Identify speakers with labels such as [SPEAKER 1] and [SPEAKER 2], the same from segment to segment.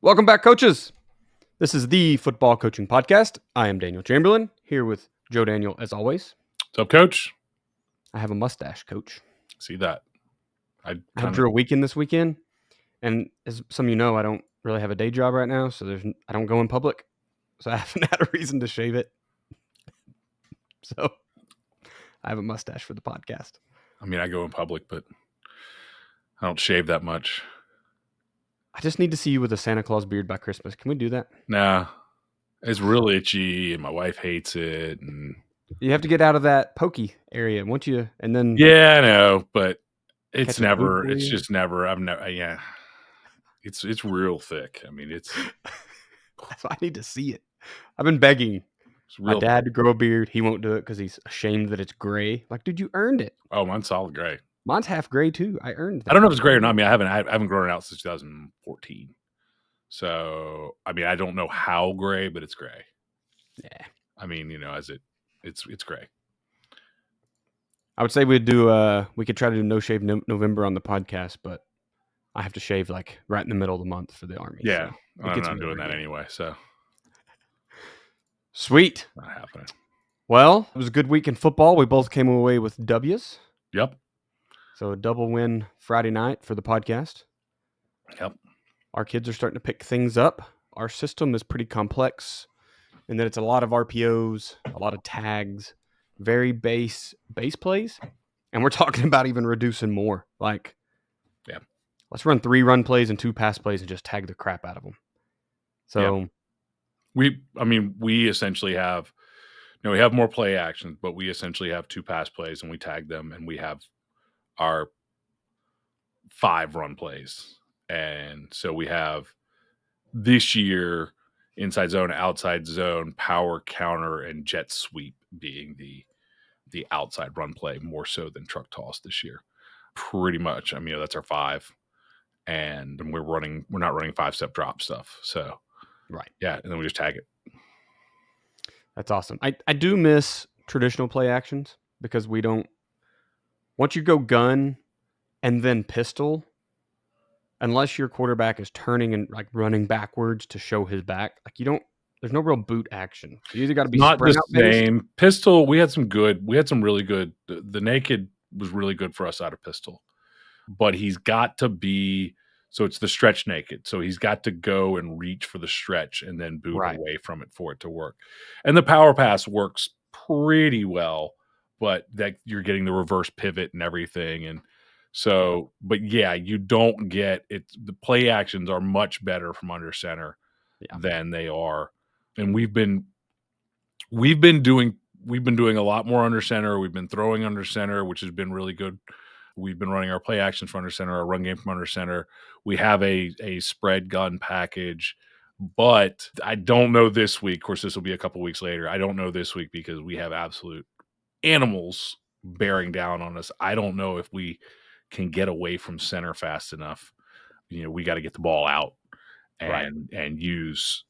[SPEAKER 1] Welcome back, coaches. This is the Football Coaching Podcast. I am Daniel Chamberlain, here with Joe Daniel, as always.
[SPEAKER 2] What's up, Coach?
[SPEAKER 1] I have a mustache, Coach.
[SPEAKER 2] See that?
[SPEAKER 1] I drew a weekend this weekend, and as some of you know, I don't really have a day job right now, so I don't go in public, so I haven't had a reason to shave it. So I have a mustache for the podcast.
[SPEAKER 2] I mean, I go in public, but I don't shave that much.
[SPEAKER 1] I just need to see you with a Santa Claus beard by Christmas. Can we do that?
[SPEAKER 2] Nah, it's real itchy, and my wife hates it. And
[SPEAKER 1] you have to get out of that pokey area, won't you? And then
[SPEAKER 2] yeah, I know, but it's
[SPEAKER 1] catch a cold
[SPEAKER 2] never.
[SPEAKER 1] for
[SPEAKER 2] It's
[SPEAKER 1] you.
[SPEAKER 2] just never. I've never. Yeah, it's real thick. I mean, it's.
[SPEAKER 1] That's why I need to see it. I've been begging my dad to grow a beard. He won't do it because he's ashamed that it's gray. Like, dude, you earned it.
[SPEAKER 2] Oh, mine's solid gray.
[SPEAKER 1] Mine's half gray too. I earned that.
[SPEAKER 2] I don't know if it's gray or not. I mean, I haven't grown it out since 2014. So, I mean, I don't know how gray, but it's gray.
[SPEAKER 1] Yeah.
[SPEAKER 2] I mean, it's gray.
[SPEAKER 1] I would say we could try to do no shave November on the podcast, but I have to shave like right in the middle of the month for the Army.
[SPEAKER 2] Yeah,
[SPEAKER 1] so
[SPEAKER 2] I'm not doing that anyway. So
[SPEAKER 1] sweet.
[SPEAKER 2] Not happening.
[SPEAKER 1] Well, it was a good week in football. We both came away with W's.
[SPEAKER 2] Yep.
[SPEAKER 1] So a double win Friday night for the podcast.
[SPEAKER 2] Yep.
[SPEAKER 1] Our kids are starting to pick things up. Our system is pretty complex in that it's a lot of RPOs, a lot of tags, very base plays. And we're talking about even reducing more. Like,
[SPEAKER 2] yeah,
[SPEAKER 1] let's run 3 run plays and 2 pass plays and just tag the crap out of them. So
[SPEAKER 2] we essentially have, we have more play actions, but we essentially have 2 pass plays and we tag them, and we have our 5 run plays. And so we have this year inside zone, outside zone, power counter, and jet sweep being the outside run play more so than truck toss this year. Pretty much. I mean, that's our 5. And we're not running 5-step drop stuff. So
[SPEAKER 1] right.
[SPEAKER 2] Yeah, and then we just tag it.
[SPEAKER 1] That's awesome. I do miss traditional play actions because we don't, once you go gun and then pistol, unless your quarterback is turning and like running backwards to show his back, like there's no real boot action. You either got to be
[SPEAKER 2] not the same
[SPEAKER 1] based.
[SPEAKER 2] Pistol. We had some really good. The naked was really good for us out of pistol, but he's got to be. So it's the stretch naked. So he's got to go and reach for the stretch and then boot away from it for it to work. And the power pass works pretty well, but that you're getting the reverse pivot and everything. And so, but yeah, you don't get it. The play actions are much better from under center than they are. And we've been doing a lot more under center. We've been throwing under center, which has been really good. We've been running our play actions from under center, our run game from under center. We have a spread gun package, but I don't know this week. Of course, this will be a couple weeks later. I don't know this week because we have absolute animals bearing down on us. I don't know if we can get away from center fast enough. We got to get the ball out and use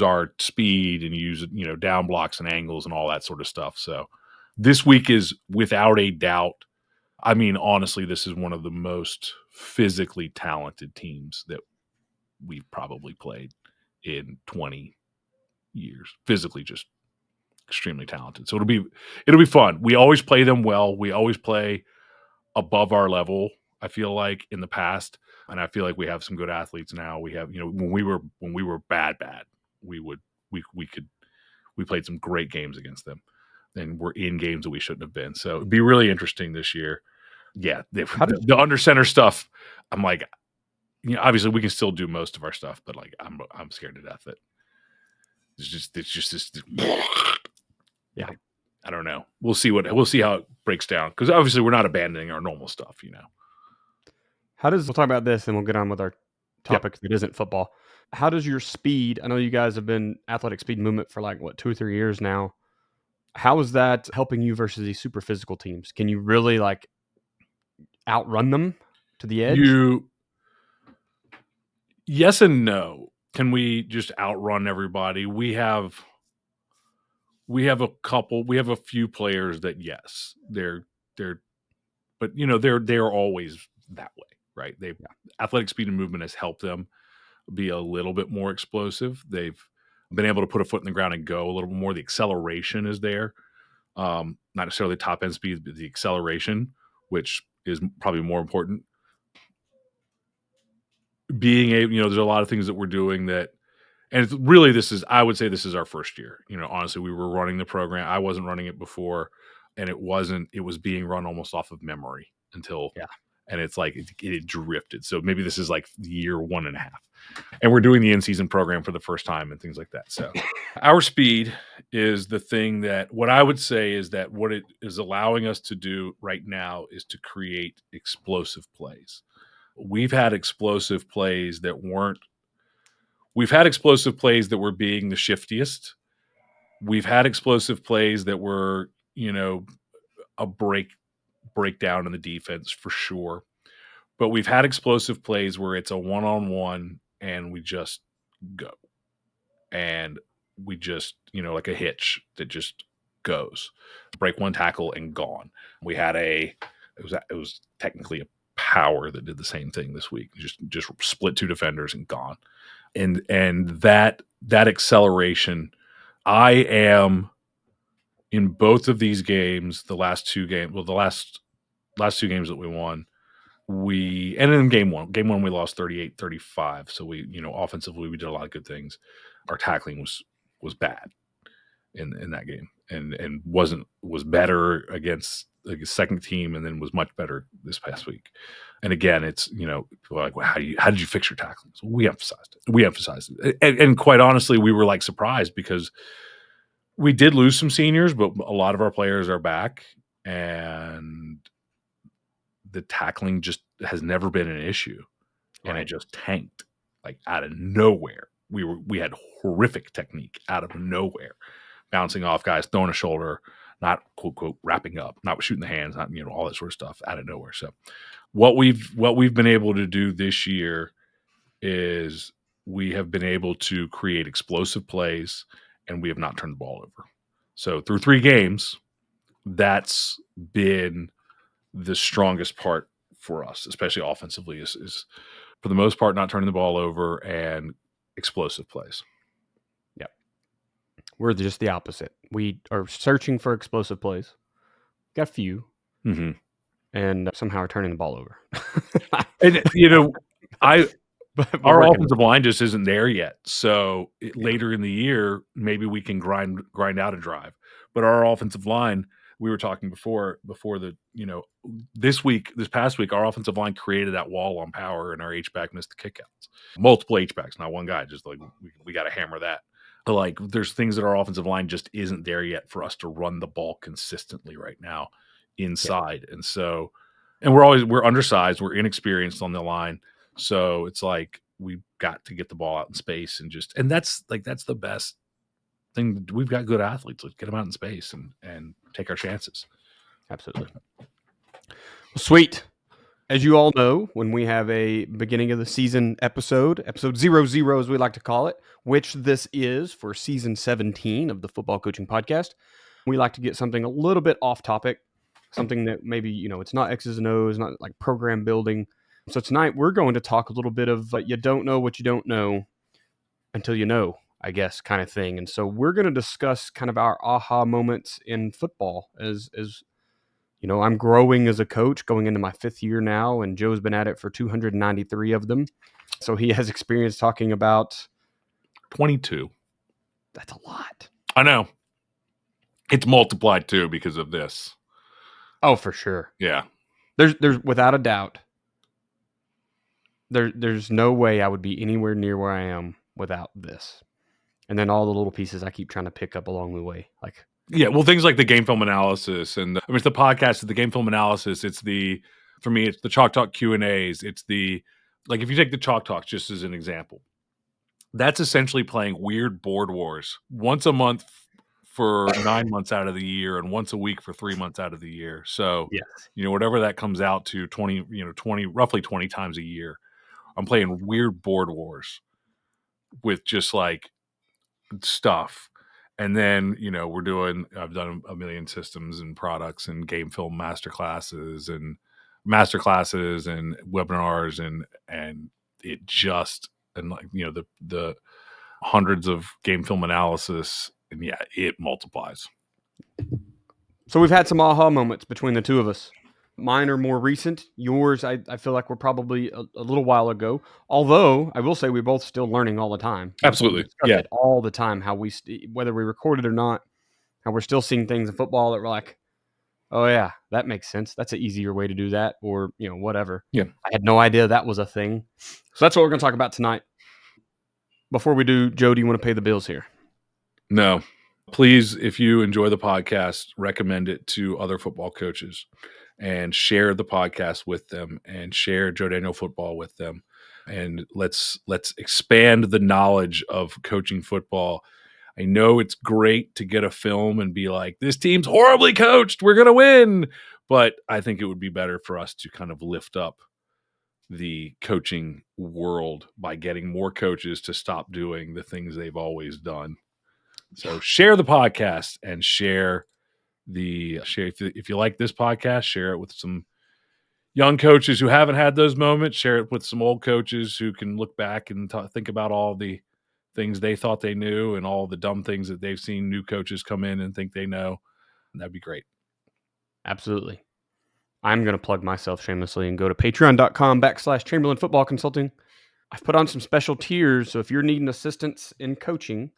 [SPEAKER 2] our speed and use down blocks and angles and all that sort of stuff. So this week is without a doubt. I mean, honestly, this is one of the most physically talented teams that we've probably played in 20 years. Physically, just extremely talented. So it'll be fun. We always play them well. We always play above our level, I feel like, in the past. And I feel like we have some good athletes now. We have, when we were bad, we played some great games against them, and we're in games that we shouldn't have been. So it'd be really interesting this year. Yeah, the under center stuff. I'm like, obviously we can still do most of our stuff, but like I'm scared to death that it's just this. Yeah, I don't know. We'll see how it breaks down, because obviously we're not abandoning our normal stuff.
[SPEAKER 1] We'll talk about this and we'll get on with our topic that isn't football. How does your speed? I know you guys have been athletic speed movement for like 2 or 3 years now. How is that helping you versus these super physical teams? Can you really like outrun them to the edge?
[SPEAKER 2] Yes and no. Can we just outrun everybody? We have a few players that, yes, they're always that way, right? Athletic speed and movement has helped them, be a little bit more explosive. They've been able to put a foot in the ground and go a little bit more. The acceleration is there. Not necessarily top end speed, but the acceleration, which is probably more important. Being able, there's a lot of things that we're doing that, and it's really, I would say this is our first year. Honestly, we were running the program. I wasn't running it before, and it was being run almost off of memory until,
[SPEAKER 1] Yeah.
[SPEAKER 2] and it's like it drifted. So maybe this is like year 1.5, and we're doing the in-season program for the first time and things like that. So our speed is the thing that, what I would say is that what it is allowing us to do right now is to create explosive plays. We've had explosive plays that weren't, we've had explosive plays that were being the shiftiest. We've had explosive plays that were, a breakdown in the defense for sure. But we've had explosive plays where it's a one-on-one and we just go. And we just, like a hitch that just goes. Break one tackle and gone. We had it was technically a power that did the same thing this week. Just split two defenders and gone. And that acceleration, I am in both of these games, the last two games that we won, and in game one we lost 38-35. So we, offensively we did a lot of good things. Our tackling was bad in that game, and was better against the second team, and then was much better this past week. And again, it's, people are like, well, how did you fix your tackling? So we emphasized it. And quite honestly, we were like surprised because we did lose some seniors, but a lot of our players are back, and the tackling just has never been an issue. And it just tanked like out of nowhere. We had horrific technique out of nowhere, bouncing off guys, throwing a shoulder, not quote quote wrapping up, not shooting the hands, not all that sort of stuff out of nowhere. So what we've been able to do this year is we have been able to create explosive plays, and we have not turned the ball over. So through 3 games, that's been the strongest part for us, especially offensively, is for the most part not turning the ball over and explosive plays.
[SPEAKER 1] Yep. We're just the opposite. We are searching for explosive plays. Got a few.
[SPEAKER 2] Mm-hmm.
[SPEAKER 1] And somehow are turning the ball over.
[SPEAKER 2] And our offensive line just isn't there yet. So later in the year, maybe we can grind out a drive. But our offensive line, we were talking before the, this past week, our offensive line created that wall on power, and our H-back missed the kickouts. Multiple H-backs, not one guy. Just like we got to hammer that. But like, there's things that our offensive line just isn't there yet for us to run the ball consistently right now inside. Yeah. And so, and we're undersized, we're inexperienced on the line. So it's like we've got to get the ball out in space and that's the best thing. We've got good athletes. Let's get them out in space and take our chances.
[SPEAKER 1] Absolutely. Well, sweet. As you all know, when we have a beginning of the season episode 00 as we like to call it, which this is for season 17 of the Football Coaching Podcast, we like to get something a little bit off topic, something that maybe, it's not X's and O's, not like program building. So tonight we're going to talk a little bit of you don't know what you don't know until you know, I guess, kind of thing. And so we're going to discuss kind of our aha moments in football as I'm growing as a coach, going into my 5th year now, and Joe's been at it for 293 of them. So he has experience talking about
[SPEAKER 2] 22.
[SPEAKER 1] That's a lot.
[SPEAKER 2] I know. It's multiplied too because of this.
[SPEAKER 1] Oh, for sure.
[SPEAKER 2] Yeah.
[SPEAKER 1] There's without a doubt. There's no way I would be anywhere near where I am without this. And then all the little pieces I keep trying to pick up along the way. Like,
[SPEAKER 2] yeah, well, things like the game film analysis and it's the podcast, the game film analysis. For me, it's the Chalk Talk Q&As. It's if you take the Chalk Talk just as an example, that's essentially playing weird board wars once a month for 9 months out of the year and once a week for 3 months out of the year. So,
[SPEAKER 1] yes.
[SPEAKER 2] Whatever that comes out to, roughly 20 times a year, I'm playing weird board wars with just like stuff. And then, I've done a million systems and products and game film masterclasses and webinars, and it just and like, the hundreds of game film analysis, and yeah, it multiplies.
[SPEAKER 1] So we've had some aha moments between the two of us. Mine are more recent. Yours, I feel like were probably a little while ago. Although I will say we're both still learning all the time.
[SPEAKER 2] Absolutely.
[SPEAKER 1] We discuss it all the time. How whether we record it or not, how we're still seeing things in football that we're like, oh yeah, that makes sense. That's an easier way to do that, or whatever.
[SPEAKER 2] Yeah.
[SPEAKER 1] I had no idea that was a thing. So that's what we're going to talk about tonight. Before we do, Joe, do you want to pay the bills here?
[SPEAKER 2] No. Please, if you enjoy the podcast, recommend it to other football coaches and share the podcast with them and share Joe Daniel football with them. And let's expand the knowledge of coaching football. I know it's great to get a film and be like, this team's horribly coached, we're going to win. But I think it would be better for us to kind of lift up the coaching world by getting more coaches to stop doing the things they've always done. So share the podcast and share if you like this podcast, share it with some young coaches who haven't had those moments. Share it with some old coaches who can look back and think about all the things they thought they knew and all the dumb things that they've seen new coaches come in and think they know. And that'd be great.
[SPEAKER 1] Absolutely. I'm going to plug myself shamelessly and go to patreon.com/Chamberlain Football Consulting. I've put on some special tiers. So if you're needing assistance in coaching,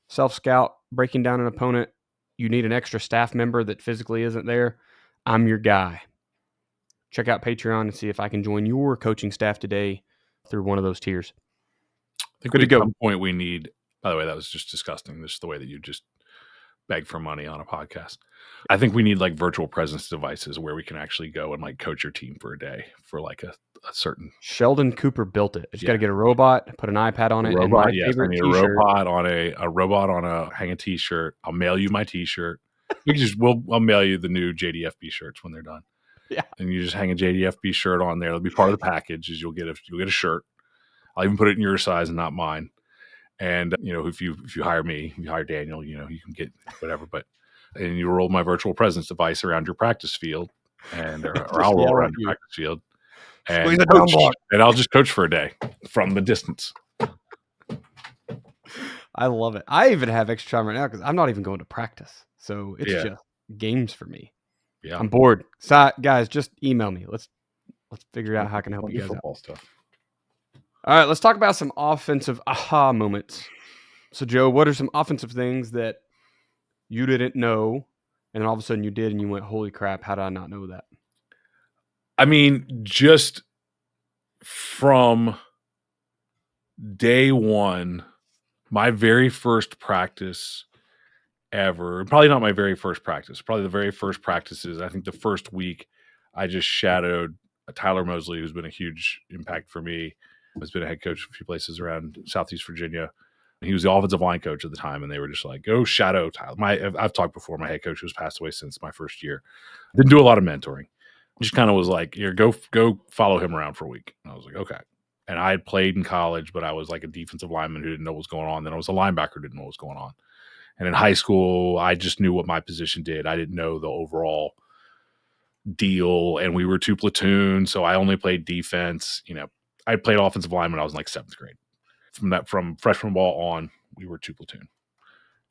[SPEAKER 1] self-scout, breaking down an opponent, you need an extra staff member that physically isn't there, I'm your guy. Check out Patreon and see if I can join your coaching staff today through one of those tiers.
[SPEAKER 2] I think
[SPEAKER 1] Good to go.
[SPEAKER 2] At some point we need, by the way, that was just disgusting. This is the way that you just beg for money on a podcast. I think we need like virtual presence devices where we can actually go and like coach your team for a day for like a certain.
[SPEAKER 1] Sheldon Cooper built it. You got to get a robot, put an iPad on it.
[SPEAKER 2] Robot,
[SPEAKER 1] and my
[SPEAKER 2] yes.
[SPEAKER 1] favorite
[SPEAKER 2] I need
[SPEAKER 1] t-shirt.
[SPEAKER 2] a robot on a hang a t-shirt. I'll mail you my t-shirt. I'll mail you the new JDFB shirts when they're done.
[SPEAKER 1] Yeah.
[SPEAKER 2] And you just hang a JDFB shirt on there. It'll be part of the package. Is you'll get a shirt. I'll even put it in your size and not mine. And if you hire me, you hire Daniel, you can get whatever. And you roll my virtual presence device around your practice field, or I'll roll around your practice field, and I'll just coach for a day from the distance.
[SPEAKER 1] I love it. I even have extra time right now because I'm not even going to practice, so it's just games for me.
[SPEAKER 2] Yeah,
[SPEAKER 1] I'm bored. So, guys, just email me. Let's figure out how I can help you guys out.
[SPEAKER 2] Stuff.
[SPEAKER 1] All right, let's talk about some offensive aha moments. So, Joe, what are some offensive things that you didn't know, and then all of a sudden you did, and you went, holy crap, how did I not know that?
[SPEAKER 2] I mean, just from day one, my very first practice ever, probably not my very first practice, probably the very first practices, I think the first week, I just shadowed Tyler Mosley, who's been a huge impact for me. Has been a head coach a few places around Southeast Virginia. He was the offensive line coach at the time, and they were just like, go shadow Tyler. I've talked before, my head coach who's passed away since my first year. Didn't do a lot of mentoring. Just kind of was like, here, go follow him around for a week. And I was like, okay. And I had played in college, but I was like a defensive lineman who didn't know what was going on. Then I was a linebacker who didn't know what was going on. And in high school, I just knew what my position did. I didn't know the overall deal, and we were two platoons, so I only played defense. I played offensive line when I was in like 7th grade. From freshman ball on, we were two platoon.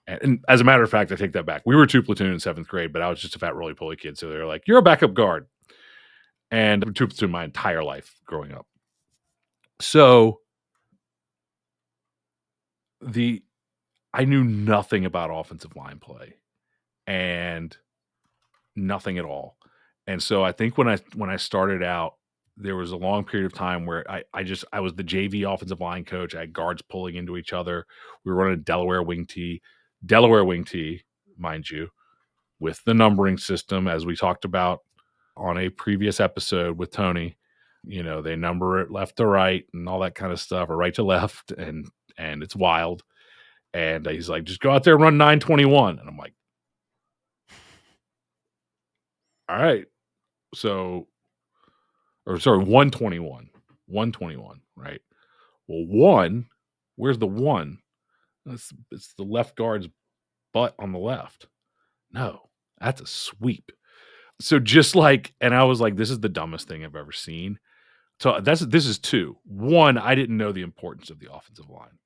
[SPEAKER 2] And as a matter of fact, I take that back. We were two platoon in 7th grade, but I was just a fat roly-poly kid. So they're like, you're a backup guard. And I'm two platoon my entire life growing up. So I knew nothing about offensive line play and nothing at all. And so I think when I started out, there was a long period of time where I was the JV offensive line coach. I had guards pulling into each other. We were running a Delaware wing tee, mind you, with the numbering system, as we talked about on a previous episode with Tony. They number it left to right and all that kind of stuff, or right to left, and it's wild. And he's like, just go out there and run 921. And I'm like, all right. So, 121, right? Well, where's the one? It's the left guard's butt on the left. No, that's a sweep. So just like, and I was like, this is the dumbest thing I've ever seen. So this is two. One, I didn't know the importance of the offensive line,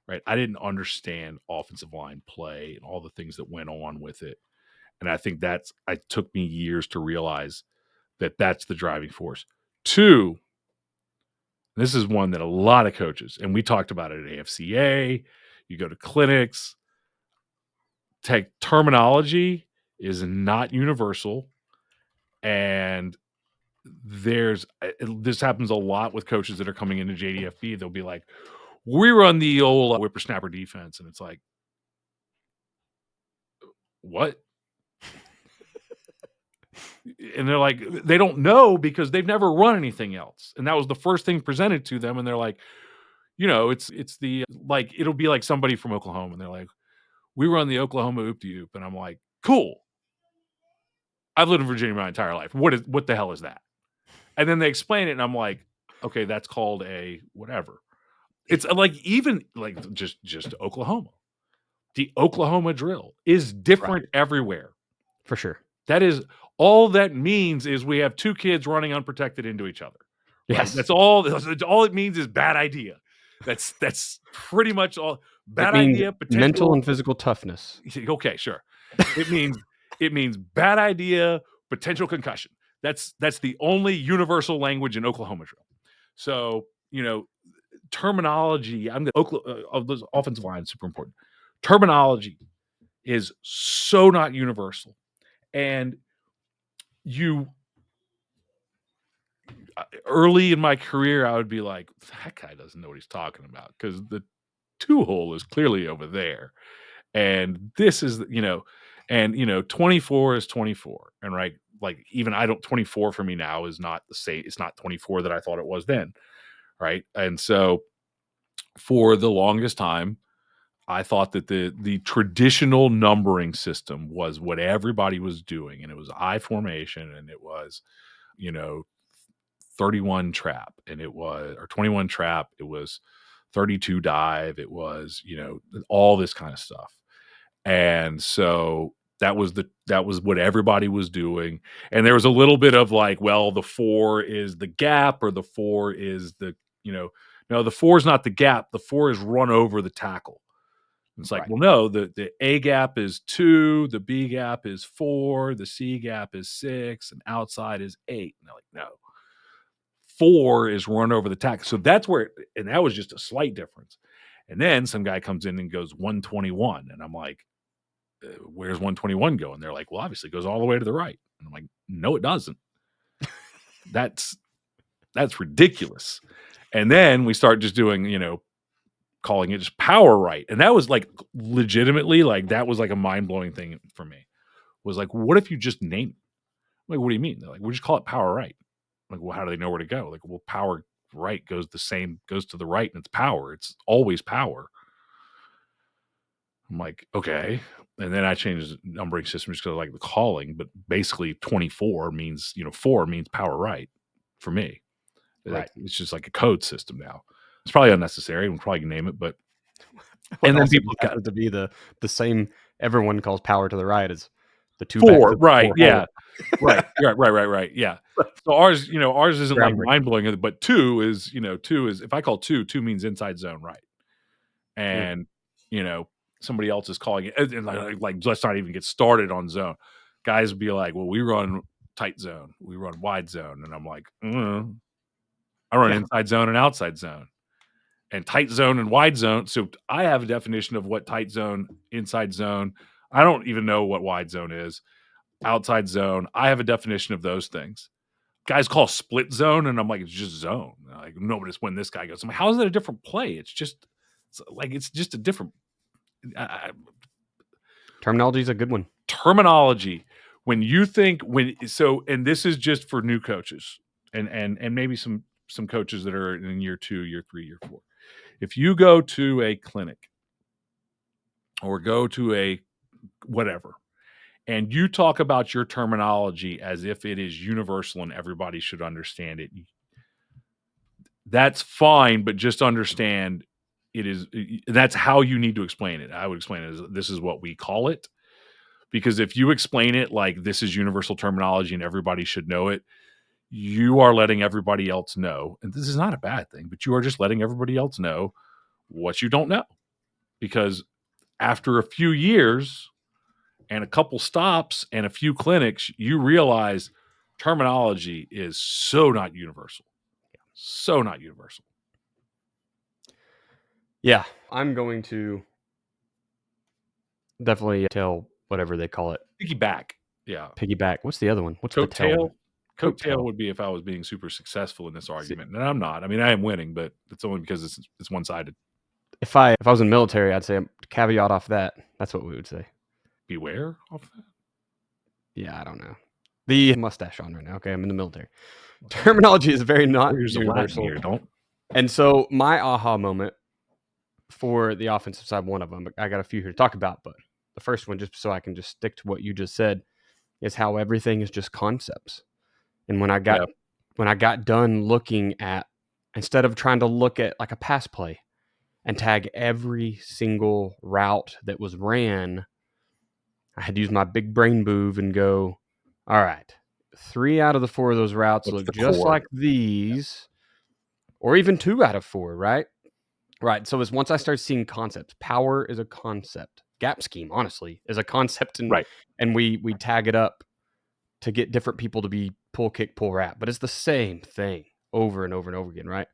[SPEAKER 2] right? I didn't understand offensive line play and all the things that went on with it. And I think it took me years to realize that that's the driving force. Two, this is one that a lot of coaches, and we talked about it at AFCA, you go to clinics, terminology is not universal. And this happens a lot with coaches that are coming into JDFB. They'll be like, we run the old whippersnapper defense. And it's like, what? And they're like, they don't know because they've never run anything else. And that was the first thing presented to them. And they're like, it's the, like, it'll be like somebody from Oklahoma. And they're like, we run the Oklahoma oop de oop. And I'm like, cool. I've lived in Virginia my entire life. What the hell is that? And then they explain it. And I'm like, okay, that's called a whatever. It's like, even like just Oklahoma. The Oklahoma drill is different everywhere.
[SPEAKER 1] For sure.
[SPEAKER 2] That is all that means is we have two kids running unprotected into each other. Right?
[SPEAKER 1] Yes.
[SPEAKER 2] That's all it means is bad idea. That's pretty much all. Bad idea, potential,
[SPEAKER 1] mental and physical toughness.
[SPEAKER 2] Okay, sure. It means bad idea, potential concussion. That's the only universal language in Oklahoma drill. So, terminology, of the offensive line is super important. Terminology is so not universal. And early in my career, I would be like, that guy doesn't know what he's talking about because the two hole is clearly over there. And this is, 24 is 24. And right, like even 24 for me now is not the same. It's not 24 that I thought it was then. Right. And so for the longest time, I thought that the traditional numbering system was what everybody was doing. And it was I formation, and it was, 31 trap, and it was, or 21 trap. It was 32 dive. It was, all this kind of stuff. And so that was what everybody was doing. And there was a little bit of like, well, the 4 is the gap, or the 4 is the, no, the 4 is not the gap. The 4 is run over the tackle. It's like, well, no, the A gap is 2, the B gap is 4, the C gap is 6, and outside is 8. And they're like, no, 4 is run over the tackle. So that's where, and that was just a slight difference. And then some guy comes in and goes 121. And I'm like, where's 121 going? They're like, well, obviously it goes all the way to the right. And I'm like, no, it doesn't. That's ridiculous. And then we start just doing, calling it just power right. And that was like legitimately, like, that was like a mind-blowing thing for me. Was like, what if you just name it? I'm like, what do you mean? They're like, we just call it power right. I'm like, well, how do they know where to go? Like, well, power right goes to the right, and it's power. It's always power. I'm like, okay. And then I changed the numbering system just because I like the calling, but basically 24 means, 4 means power right for me. Right. It's just like a code system now. It's probably unnecessary. We'll probably name it, but
[SPEAKER 1] and then people got to be the same. Everyone calls power to the right as the 2
[SPEAKER 2] 4, right? Yeah, right. Yeah. So ours isn't like mind blowing, but 2 is, 2 is, if I call 2 means inside zone right, and somebody else is calling it, and like let's not even get started on zone. Guys would be like, well, we run tight zone, we run wide zone, and I'm like, I run inside zone and outside zone, and tight zone and wide zone. So I have a definition of what tight zone, inside zone. I don't even know what wide zone is. Outside zone, I have a definition of those things. Guys call split zone, and I'm like, it's just zone. Like, no, but it's when this guy goes. I'm like, how is that a different play? It's just a different.
[SPEAKER 1] Terminology is a good one.
[SPEAKER 2] Terminology. When you think and this is just for new coaches, and maybe some coaches that are in year 2, year 3, year 4. If you go to a clinic or go to a whatever, and you talk about your terminology as if it is universal and everybody should understand it, that's fine, but just understand that's how you need to explain it. I would explain it as, this is what we call it. Because if you explain it like this is universal terminology and everybody should know it, you are letting everybody else know, and this is not a bad thing, but you are just letting everybody else know what you don't know. Because after a few years and a couple stops and a few clinics, you realize terminology is so not universal. So not universal.
[SPEAKER 1] Yeah, I'm going to definitely tell whatever they call it.
[SPEAKER 2] Piggyback. Yeah.
[SPEAKER 1] Piggyback. What's the other one? What's the tail one?
[SPEAKER 2] Coattail would be if I was being super successful in this argument, and I'm not. I mean, I am winning, but it's only because it's one sided.
[SPEAKER 1] If I was in the military, I'd say caveat off that. That's what we would say.
[SPEAKER 2] Beware of that.
[SPEAKER 1] Yeah, I don't know. The mustache on right now. Okay, I'm in the military. Terminology is very not universal.
[SPEAKER 2] Here, don't.
[SPEAKER 1] And so my aha moment for the offensive side, one of them, I got a few here to talk about, but the first one, just so I can just stick to what you just said, is how everything is just concepts. And when I got done looking at, instead of trying to look at like a pass play and tag every single route that was ran, I had to use my big brain move and go, all right, 3 out of the 4 of those routes look just like these, or even 2 out of 4, right? Right. So once I started seeing concepts, power is a concept. Gap scheme, honestly, is a concept, and we tag it up to get different people to be pull, kick, pull, wrap, but it's the same thing over and over and over again, right?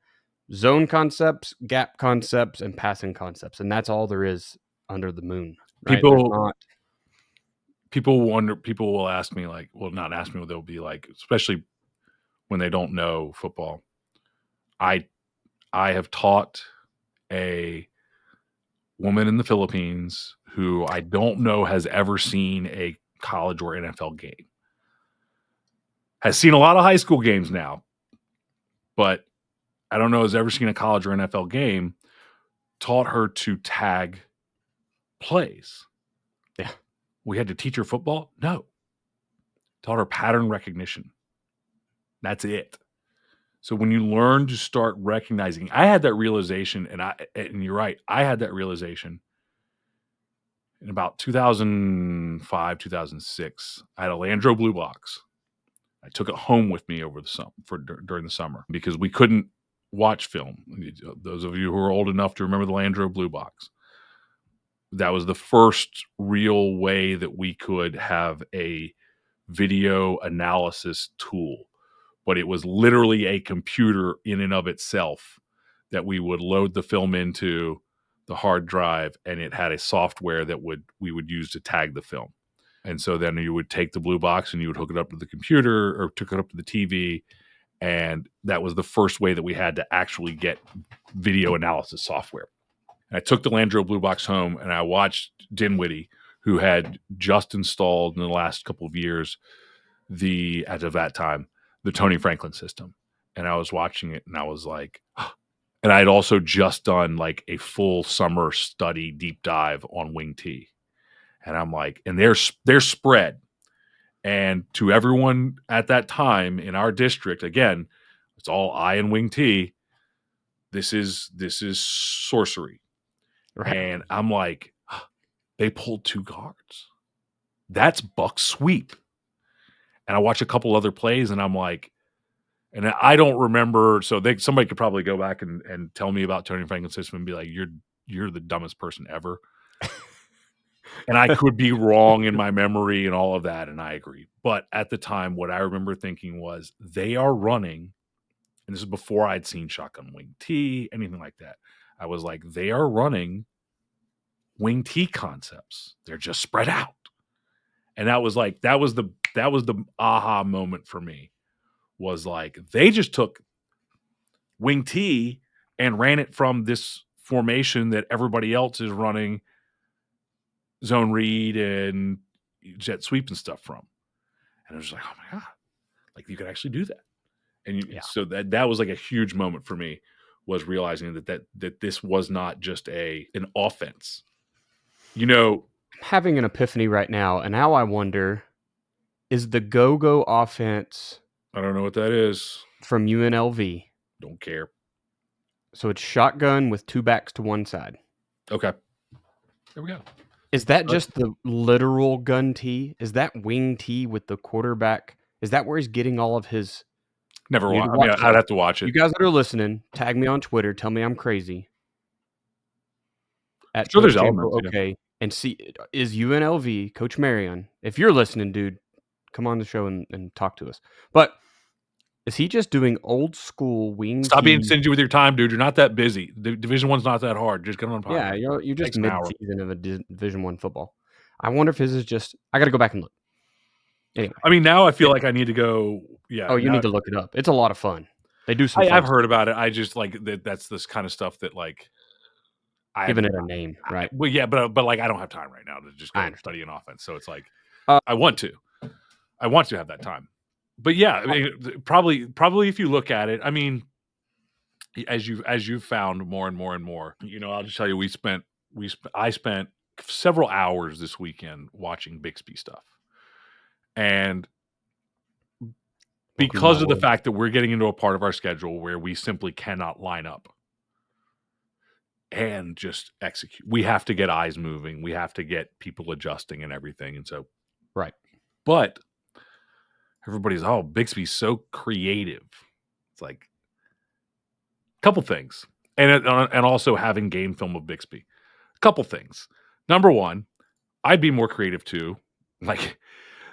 [SPEAKER 1] Zone concepts, gap concepts, and passing concepts, and that's all there is under the moon. Right?
[SPEAKER 2] People wonder. People will ask me, like, well, not ask me. They'll be like, especially when they don't know football. I have taught a woman in the Philippines who I don't know has ever seen a college or NFL game. Has seen a lot of high school games now, but I don't know has ever seen a college or NFL game. Taught her to tag plays.
[SPEAKER 1] Yeah.
[SPEAKER 2] We had to teach her football? No. Taught her pattern recognition. That's it. So when you learn to start recognizing, I had that realization, and you're right, I had that realization in about 2005, 2006. I had a Landro Blue Box. I took it home with me over the during the summer because we couldn't watch film. Those of you who are old enough to remember the Landro Blue Box, that was the first real way that we could have a video analysis tool. But it was literally a computer in and of itself that we would load the film into the hard drive, and it had a software that we would use to tag the film. And so then you would take the blue box and you would hook it up to the computer or hook it up to the TV. And that was the first way that we had to actually get video analysis software. And I took the Landro Blue Box home and I watched Dinwiddie, who had just installed in the last couple of years as of that time, the Tony Franklin system. And I was watching it and I was like, and I had also just done like a full summer study deep dive on wing T. And I'm like, and they're spread. And to everyone at that time in our district, again, it's all I and wing T. This is sorcery. Right. And I'm like, they pulled 2 guards. That's buck sweep. And I watch a couple other plays and I'm like, and I don't remember. So somebody could probably go back and tell me about Tony Franklin's system and be like, you're the dumbest person ever. And I could be wrong in my memory and all of that. And I agree. But at the time, what I remember thinking was they are running. And this is before I'd seen shotgun wing T, anything like that. I was like, they are running wing T concepts. They're just spread out. And that was the aha moment for me, was like, they just took wing T and ran it from this formation that everybody else is running zone read and jet sweep and stuff from. And I was like, oh my God, like you could actually do that. And so that was like a huge moment for me, was realizing that this was not just an offense. You know,
[SPEAKER 1] I'm having an epiphany right now, and now I wonder, is the go-go offense?
[SPEAKER 2] I don't know what that is.
[SPEAKER 1] From UNLV.
[SPEAKER 2] Don't care.
[SPEAKER 1] So it's shotgun with 2 backs to one side.
[SPEAKER 2] Okay. There we go.
[SPEAKER 1] Is that just the literal gun T? Is that wing T with the quarterback? Is that where he's getting all of his
[SPEAKER 2] Never
[SPEAKER 1] You need
[SPEAKER 2] wa
[SPEAKER 1] to
[SPEAKER 2] I mean,
[SPEAKER 1] watch
[SPEAKER 2] I'd
[SPEAKER 1] that.
[SPEAKER 2] have to watch
[SPEAKER 1] You
[SPEAKER 2] it.
[SPEAKER 1] guys that are listening, tag me on Twitter, tell me I'm crazy
[SPEAKER 2] I'm
[SPEAKER 1] at
[SPEAKER 2] sure
[SPEAKER 1] Coach
[SPEAKER 2] there's
[SPEAKER 1] Chamberlain,
[SPEAKER 2] elements, yeah.
[SPEAKER 1] okay, and see is UNLV, Coach Marion, if you're listening, dude, come on the show and talk to us. But is he just doing old school wing
[SPEAKER 2] Stop being
[SPEAKER 1] T?
[SPEAKER 2] stingy with your time, dude. You're not that busy. Division One's not that hard. Just get on a
[SPEAKER 1] Yeah,
[SPEAKER 2] podcast.
[SPEAKER 1] you're just
[SPEAKER 2] Takes an hour.
[SPEAKER 1] mid-season of a Division I football. I wonder if his is just I gotta go back and look. Anyway.
[SPEAKER 2] I mean, now I feel like I need to go
[SPEAKER 1] Oh, you
[SPEAKER 2] now
[SPEAKER 1] need to look it up. It's a lot of fun. They do some
[SPEAKER 2] I've
[SPEAKER 1] fun
[SPEAKER 2] heard
[SPEAKER 1] stuff.
[SPEAKER 2] about it. I just like that's this kind of stuff that like I
[SPEAKER 1] Giving
[SPEAKER 2] haven't
[SPEAKER 1] it a name, right?
[SPEAKER 2] well, yeah, but like I don't have time right now to just
[SPEAKER 1] I
[SPEAKER 2] go
[SPEAKER 1] understand.
[SPEAKER 2] study an offense. So it's like
[SPEAKER 1] Uh,
[SPEAKER 2] I want to. I want to have that time. But yeah, I mean, probably if you look at it, I mean, as you've found more and more and more, I'll just tell you, I spent several hours this weekend watching Bixby stuff, and
[SPEAKER 1] welcome to my
[SPEAKER 2] because of the
[SPEAKER 1] world.
[SPEAKER 2] fact that we're getting into a part of our schedule where we simply cannot line up and just execute. We have to get eyes moving. We have to get people adjusting and everything. And so,
[SPEAKER 1] Right.
[SPEAKER 2] but everybody's, oh, Bixby's so creative. It's like a couple things. And also having game film of Bixby. A couple things. Number one, I'd be more creative too. Like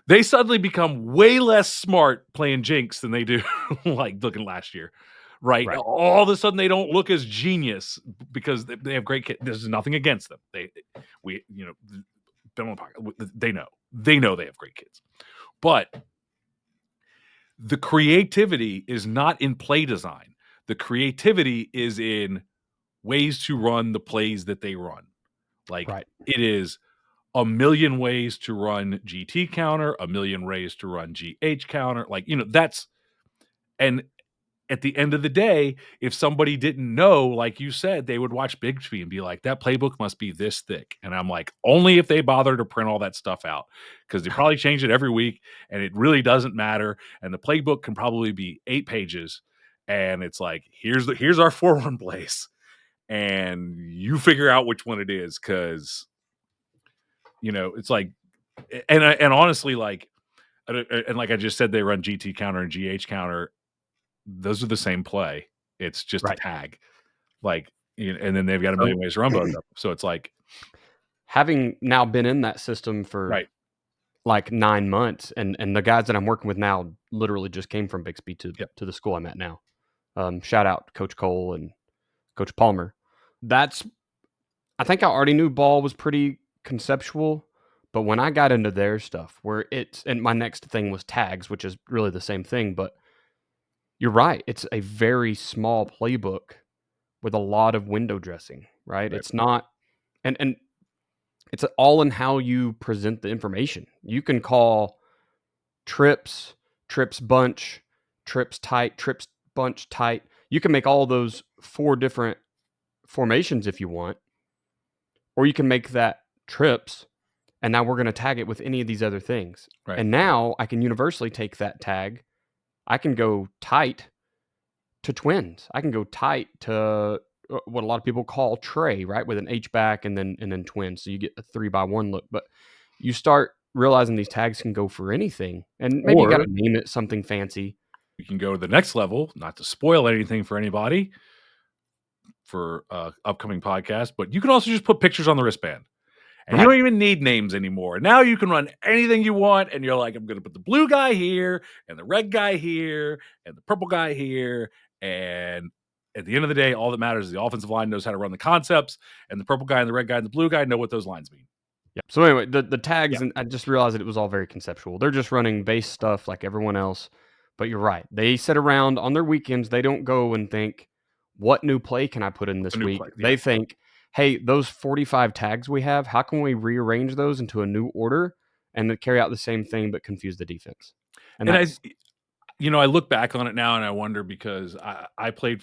[SPEAKER 2] they suddenly become way less smart playing Jinx than they do like looking last year. Right.
[SPEAKER 1] Right.
[SPEAKER 2] All of a sudden they don't look as genius because they have great kids. There's nothing against them. Been on the podcast. They know they have great kids. But the creativity is not in play design. The creativity is in ways to run the plays that they run. Like
[SPEAKER 1] Right.
[SPEAKER 2] it is a million ways to run GT counter, a million ways to run GH counter. Like, that's and at the end of the day, if somebody didn't know, like you said, they would watch Bixby and be like, that playbook must be this thick. And I'm like, only if they bother to print all that stuff out because they probably change it every week and it really doesn't matter. And the playbook can probably be 8 pages. And it's like, here's our 4-1 place. And you figure out which one it is because, it's like, and honestly, like, and like I just said, they run GT counter and GH counter. Those are the same play. It's just a
[SPEAKER 1] Right.
[SPEAKER 2] tag. Like, and then they've got a
[SPEAKER 1] So
[SPEAKER 2] million ways to run both of them. So it's like,
[SPEAKER 1] having now been in that system for
[SPEAKER 2] right.
[SPEAKER 1] like 9 months, and the guys that I'm working with now literally just came from Bixby
[SPEAKER 2] Yep.
[SPEAKER 1] to the school I'm at now. Shout out Coach Cole and Coach Palmer. I think I already knew ball was pretty conceptual, but when I got into their stuff, and my next thing was tags, which is really the same thing, but you're right. It's a very small playbook with a lot of window dressing, right?
[SPEAKER 2] Right.
[SPEAKER 1] It's not, and it's all in how you present the information. You can call trips, trips bunch, trips tight, trips bunch tight. You can make all those 4 different formations if you want, or you can make that trips, and now we're going to tag it with any of these other things.
[SPEAKER 2] Right.
[SPEAKER 1] And now I can universally take that tag. I can go tight to twins. I can go tight to what a lot of people call tray, right, with an H back and then twins. So you get a 3x1 look. But you start realizing these tags can go for anything, and maybe you got
[SPEAKER 2] Or
[SPEAKER 1] to name it something fancy.
[SPEAKER 2] you can go to the next level, not to spoil anything for anybody for upcoming podcast, but you can also just put pictures on the wristband. And you
[SPEAKER 1] Right.
[SPEAKER 2] don't even need names anymore. Now you can run anything you want, and you're like, I'm going to put the blue guy here, and the red guy here, and the purple guy here. And at the end of the day, all that matters is the offensive line knows how to run the concepts, and the purple guy and the red guy and the blue guy know what those lines mean.
[SPEAKER 1] Yeah. So anyway, the tags,
[SPEAKER 2] Yeah.
[SPEAKER 1] and I just realized that it was all very conceptual. They're just running base stuff like everyone else. But you're right. They sit around on their weekends. They don't go and think, what new play can I put in
[SPEAKER 2] What's
[SPEAKER 1] this
[SPEAKER 2] a new
[SPEAKER 1] week?
[SPEAKER 2] play? Yeah.
[SPEAKER 1] They think, hey, those 45 tags we have, how can we rearrange those into a new order and then carry out the same thing but confuse the defense? And
[SPEAKER 2] I look back on it now and I wonder because I played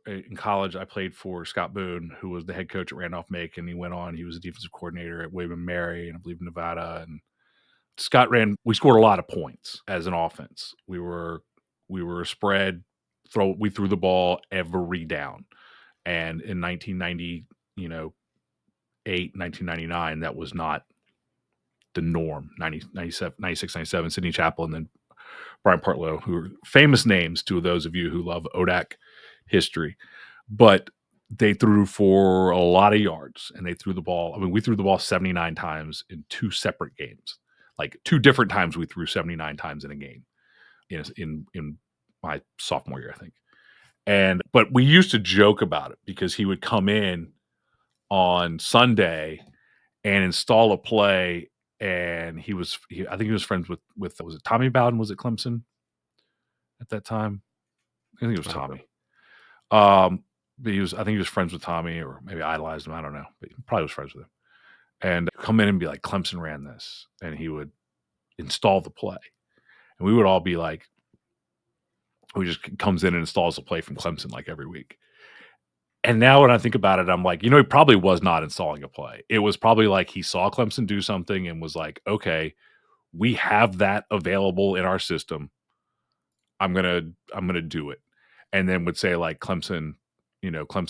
[SPEAKER 2] in college, I played for Scott Boone, who was the head coach at Randolph-Macon. He went on, he was a defensive coordinator at William and Mary, and I believe Nevada. And we scored a lot of points as an offense. We were a spread, we threw the ball every down. And in 1990, 1999, that was not the norm. 96, 97, Sidney Chapel, and then Brian Partlow, who are famous names to those of you who love ODAC history. But they threw for a lot of yards, and they threw the ball. I mean, we threw the ball 79 times in 2 separate games. Like 2 different times we threw 79 times in a game in my sophomore year, I think. But we used to joke about it because he would come in on Sunday and install a play, and I think he was friends with was it Tommy Bowden? Was it Clemson at that time? I think it was
[SPEAKER 1] I don't know.
[SPEAKER 2] Tommy. But I think he was friends with Tommy, or maybe idolized him. I don't know, but he probably was friends with him. And come in and be like, Clemson ran this, and he would install the play, and we would all be like, who just comes in and installs a play from Clemson like every week. And now when I think about it, I'm like, he probably was not installing a play. It was probably like he saw Clemson do something and was like, okay, we have that available in our system. I'm gonna do it. And then would say like Clemson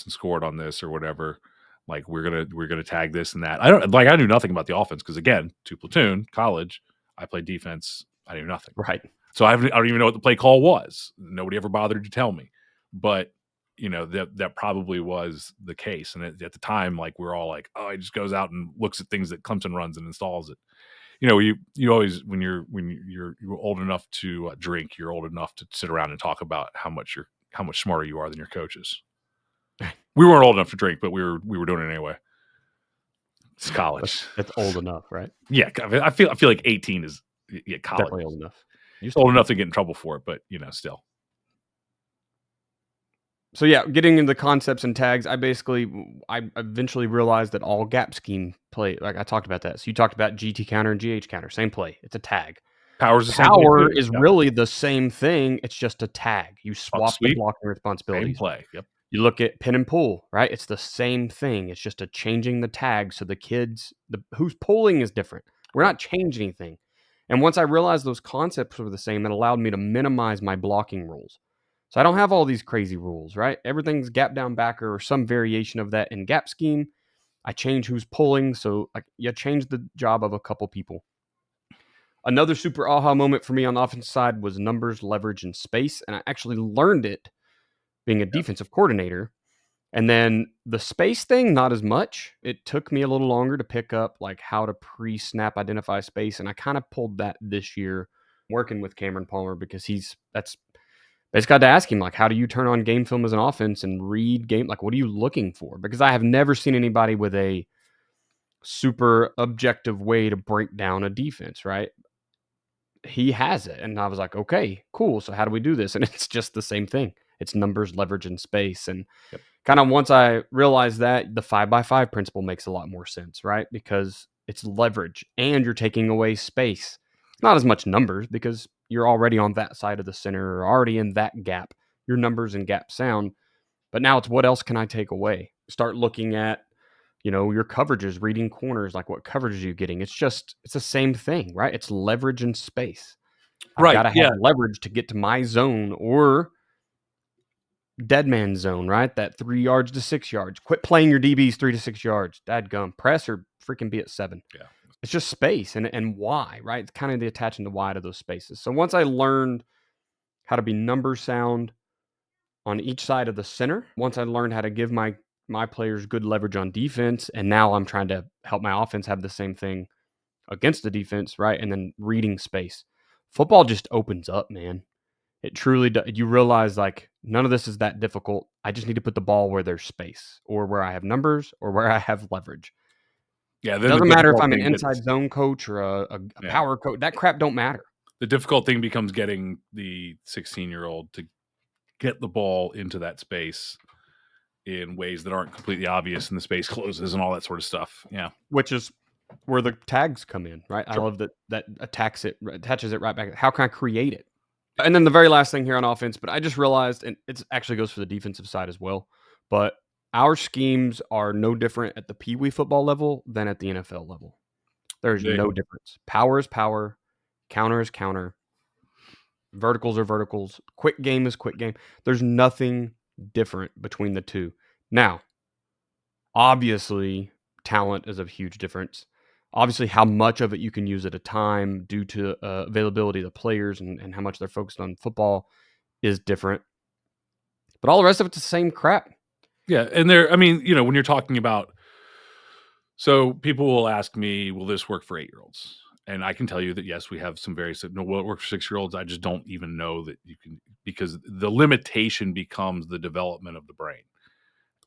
[SPEAKER 2] scored on this or whatever. Like we're gonna tag this and that. I knew nothing about the offense because again, 2 platoon, college, I played defense. I knew nothing.
[SPEAKER 1] Right.
[SPEAKER 2] So I don't even know what the play call was. Nobody ever bothered to tell me. But that probably was the case. And at the time, like we're all like, oh, he just goes out and looks at things that Clemson runs and installs it. You always when you're old enough to drink, you're old enough to sit around and talk about how much smarter you are than your coaches. We weren't old enough to drink, but we were doing it anyway. It's college.
[SPEAKER 1] That's old enough, right?
[SPEAKER 2] Yeah, I feel like 18 is college.
[SPEAKER 1] Definitely old enough.
[SPEAKER 2] Old enough to get in trouble for it, but still.
[SPEAKER 1] So yeah, getting into the concepts and tags, I eventually realized that all gap scheme play, like I talked about that. So you talked about GT counter and GH counter, same play. It's a tag.
[SPEAKER 2] Power's the same play
[SPEAKER 1] Power
[SPEAKER 2] too.
[SPEAKER 1] is
[SPEAKER 2] Yep.
[SPEAKER 1] really the same thing. It's just a tag. You swap the
[SPEAKER 2] sweep,
[SPEAKER 1] blocking
[SPEAKER 2] same
[SPEAKER 1] responsibilities.
[SPEAKER 2] play. Yep.
[SPEAKER 1] You look at pin and pull, right? It's the same thing. It's just a changing the tag. So the kids, who's pulling is different. We're not changing anything. And once I realized those concepts were the same, that allowed me to minimize my blocking rules. So I don't have all these crazy rules, right? Everything's gap down backer or some variation of that in gap scheme. I change who's pulling. So like you change the job of a couple people. Another super aha moment for me on the offensive side was numbers, leverage, and space. And I actually learned it being a defensive coordinator. And then the space thing, not as much. It took me a little longer to pick up like how to pre-snap identify space. And I kind of pulled that this year working with Cameron Palmer because that's basically got to ask him, like, how do you turn on game film as an offense and read game? Like, what are you looking for? Because I have never seen anybody with a super objective way to break down a defense, right? He has it. And I was like, okay, cool. So how do we do this? And it's just the same thing. It's numbers, leverage, and space. And kind of once I realized that, the 5x5 principle makes a lot more sense, right? Because it's leverage and you're taking away space. Not as much numbers because you're already on that side of the center or already in that gap. Your numbers and gap sound. But now it's what else can I take away? Start looking at, your coverages, reading corners, like what coverage are you getting? It's the same thing, right? It's leverage and space. I've got to have leverage to get to my zone or dead man zone, right? That 3 yards to 6 yards. Quit playing your DBs 3 to 6 yards. Dadgum. Press or freaking be at 7.
[SPEAKER 2] Yeah.
[SPEAKER 1] It's just space and why, right? It's kind of the attaching the why to those spaces. So once I learned how to be number sound on each side of the center, once I learned how to give my players good leverage on defense, and now I'm trying to help my offense have the same thing against the defense, right? And then reading space. Football just opens up, man. It truly does. You realize like none of this is that difficult. I just need to put the ball where there's space or where I have numbers or where I have leverage.
[SPEAKER 2] Yeah,
[SPEAKER 1] It doesn't matter if I'm an inside zone coach or a power coach. That crap don't matter.
[SPEAKER 2] The difficult thing becomes getting the 16-year-old to get the ball into that space in ways that aren't completely obvious and the space closes and all that sort of stuff. Yeah.
[SPEAKER 1] Which is where the tags come in, right? Sure. I love that attaches it right back. How can I create it? And then the very last thing here on offense, but I just realized, and it actually goes for the defensive side as well, but our schemes are no different at the Pee Wee football level than at the NFL level. There's no difference. Power is power. Counter is counter. Verticals are verticals. Quick game is quick game. There's nothing different between the two. Now, obviously, talent is a huge difference. Obviously, how much of it you can use at a time due to availability of the players and how much they're focused on football is different. But all the rest of it's the same crap.
[SPEAKER 2] Yeah, and I mean, when you're talking about, so people will ask me, will this work for 8-year-olds? And I can tell you that yes, we have some very no, will it work for 6-year-olds? I just don't even know that you can, because the limitation becomes the development of the brain.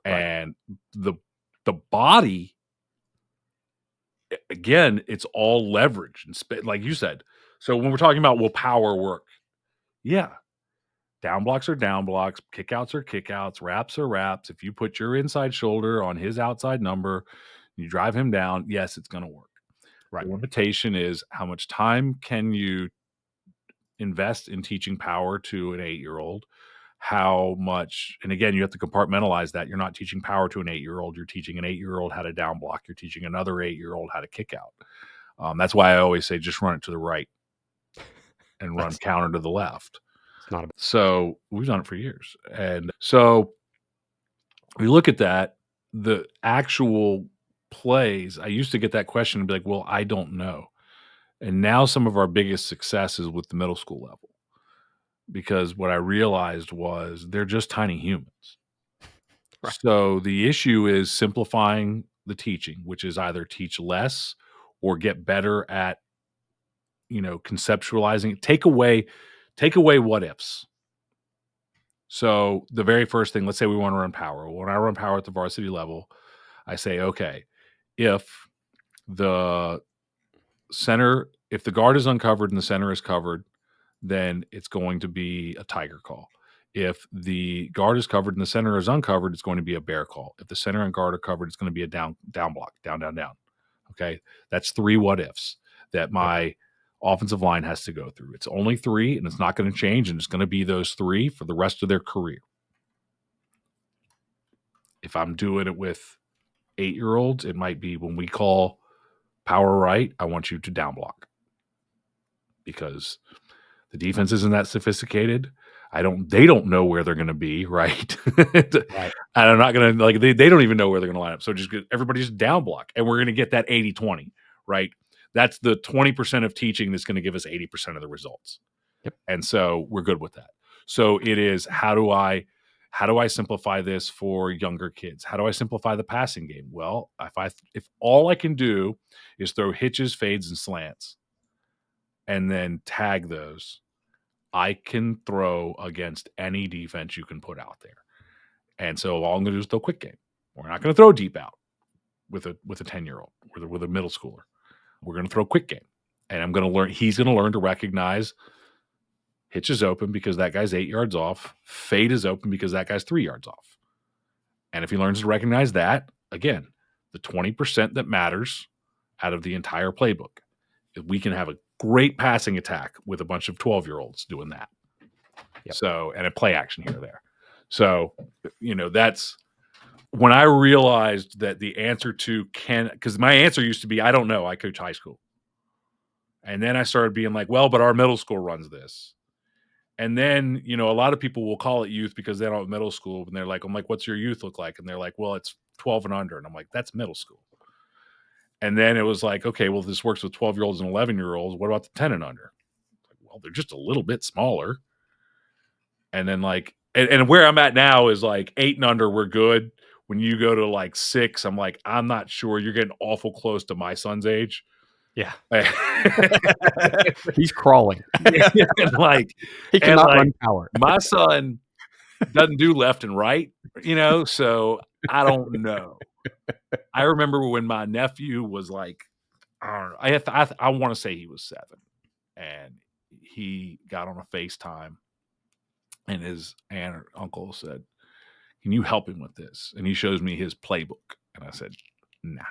[SPEAKER 1] Right.
[SPEAKER 2] And the body, again, it's all leverage and like you said. So when we're talking about will power work? Yeah. Down blocks are down blocks, kickouts are kickouts, wraps are wraps. If you put your inside shoulder on his outside number, you drive him down, yes, it's going to work.
[SPEAKER 1] Right.
[SPEAKER 2] The limitation is how much time can you invest in teaching power to an 8-year-old? How much, and again, you have to compartmentalize that. You're not teaching power to an 8-year-old. You're teaching an 8-year-old how to down block. You're teaching another 8-year-old how to kick out. That's why I always say just run it to the right and run counter to the left.
[SPEAKER 1] It's not
[SPEAKER 2] So we've done it for years. And so we look at that, the actual plays. I used to get that question and be like, well, I don't know. And now some of our biggest success is with the middle school level, because what I realized was they're just tiny humans.
[SPEAKER 1] Right.
[SPEAKER 2] So the issue is simplifying the teaching, which is either teach less or get better at, conceptualizing. Take away what ifs. So the very first thing, let's say we want to run power. When I run power at the varsity level, I say, okay, if the guard is uncovered and the center is covered, then it's going to be a tiger call. If the guard is covered and the center is uncovered, it's going to be a bear call. If the center and guard are covered, it's going to be a down block, down. Okay. That's 3 what ifs that my offensive line has to go through. It's only 3 and it's not going to change. And it's going to be those 3 for the rest of their career. If I'm doing it with 8-year-olds, it might be when we call power right, I want you to down block, because the defense isn't that sophisticated. They don't know where they're going to be, right?
[SPEAKER 1] Right.
[SPEAKER 2] And I'm not going to, they don't even know where they're going to line up. So everybody just down block, and we're going to get that 80-20, right? That's the 20% of teaching that's going to give us 80% of the results.
[SPEAKER 1] Yep.
[SPEAKER 2] And so we're good with that. So it is, how do I simplify this for younger kids? How do I simplify the passing game? Well, if all I can do is throw hitches, fades, and slants, and then tag those, I can throw against any defense you can put out there. And so all I'm going to do is throw quick game. We're not going to throw deep out with a 10-year-old with a middle schooler. We're going to throw quick game. And he's going to learn to recognize hitch is open because that guy's 8 yards off. Fade is open because that guy's 3 yards off. And if he learns to recognize that, again, the 20% that matters out of the entire playbook, we can have a great passing attack with a bunch of 12-year-olds doing that.
[SPEAKER 1] Yep.
[SPEAKER 2] So, and a play action here or there. So, that's when I realized that the answer to because my answer used to be, I don't know, I coach high school. And then I started being like, well, but our middle school runs this. And then, a lot of people will call it youth because they don't have middle school. And they're like, I'm like, what's your youth look like? And they're like, well, it's 12 and under. And I'm like, that's middle school. And then it was like, okay, well, this works with 12-year-olds and 11-year-olds. What about the 10 and under? Well, they're just a little bit smaller. And then and where I'm at now is 8 and under, we're good. When you go to 6, I'm like, I'm not sure. You're getting awful close to my son's age.
[SPEAKER 1] Yeah. He's crawling.
[SPEAKER 2] He
[SPEAKER 1] cannot run power.
[SPEAKER 2] My son doesn't do left and right, so I don't know. I remember when my nephew was I don't know, I want to say he was 7, and he got on a FaceTime, and his aunt or uncle said, can you help him with this? And he shows me his playbook. And I said, nah.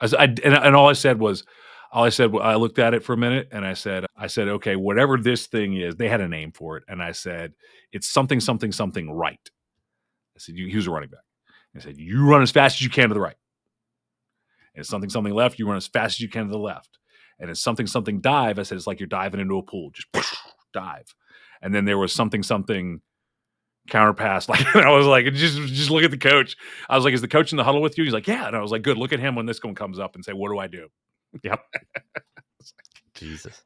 [SPEAKER 2] And all I said was, I looked at it for a minute and I said, okay, whatever this thing is, they had a name for it. And I said, it's something, something, something right. I said, he was a running back. I said, you run as fast as you can to the right. And it's something, something left. You run as fast as you can to the left. And it's something, something dive. I said, it's like you're diving into a pool. Just dive. And then there was something, something counter pass. Like, and I was like, just look at the coach. I was like, is the coach in the huddle with you? He's like, yeah. And I was like, good. Look at him when this one comes up and say, what do I do?
[SPEAKER 1] Yep. Jesus.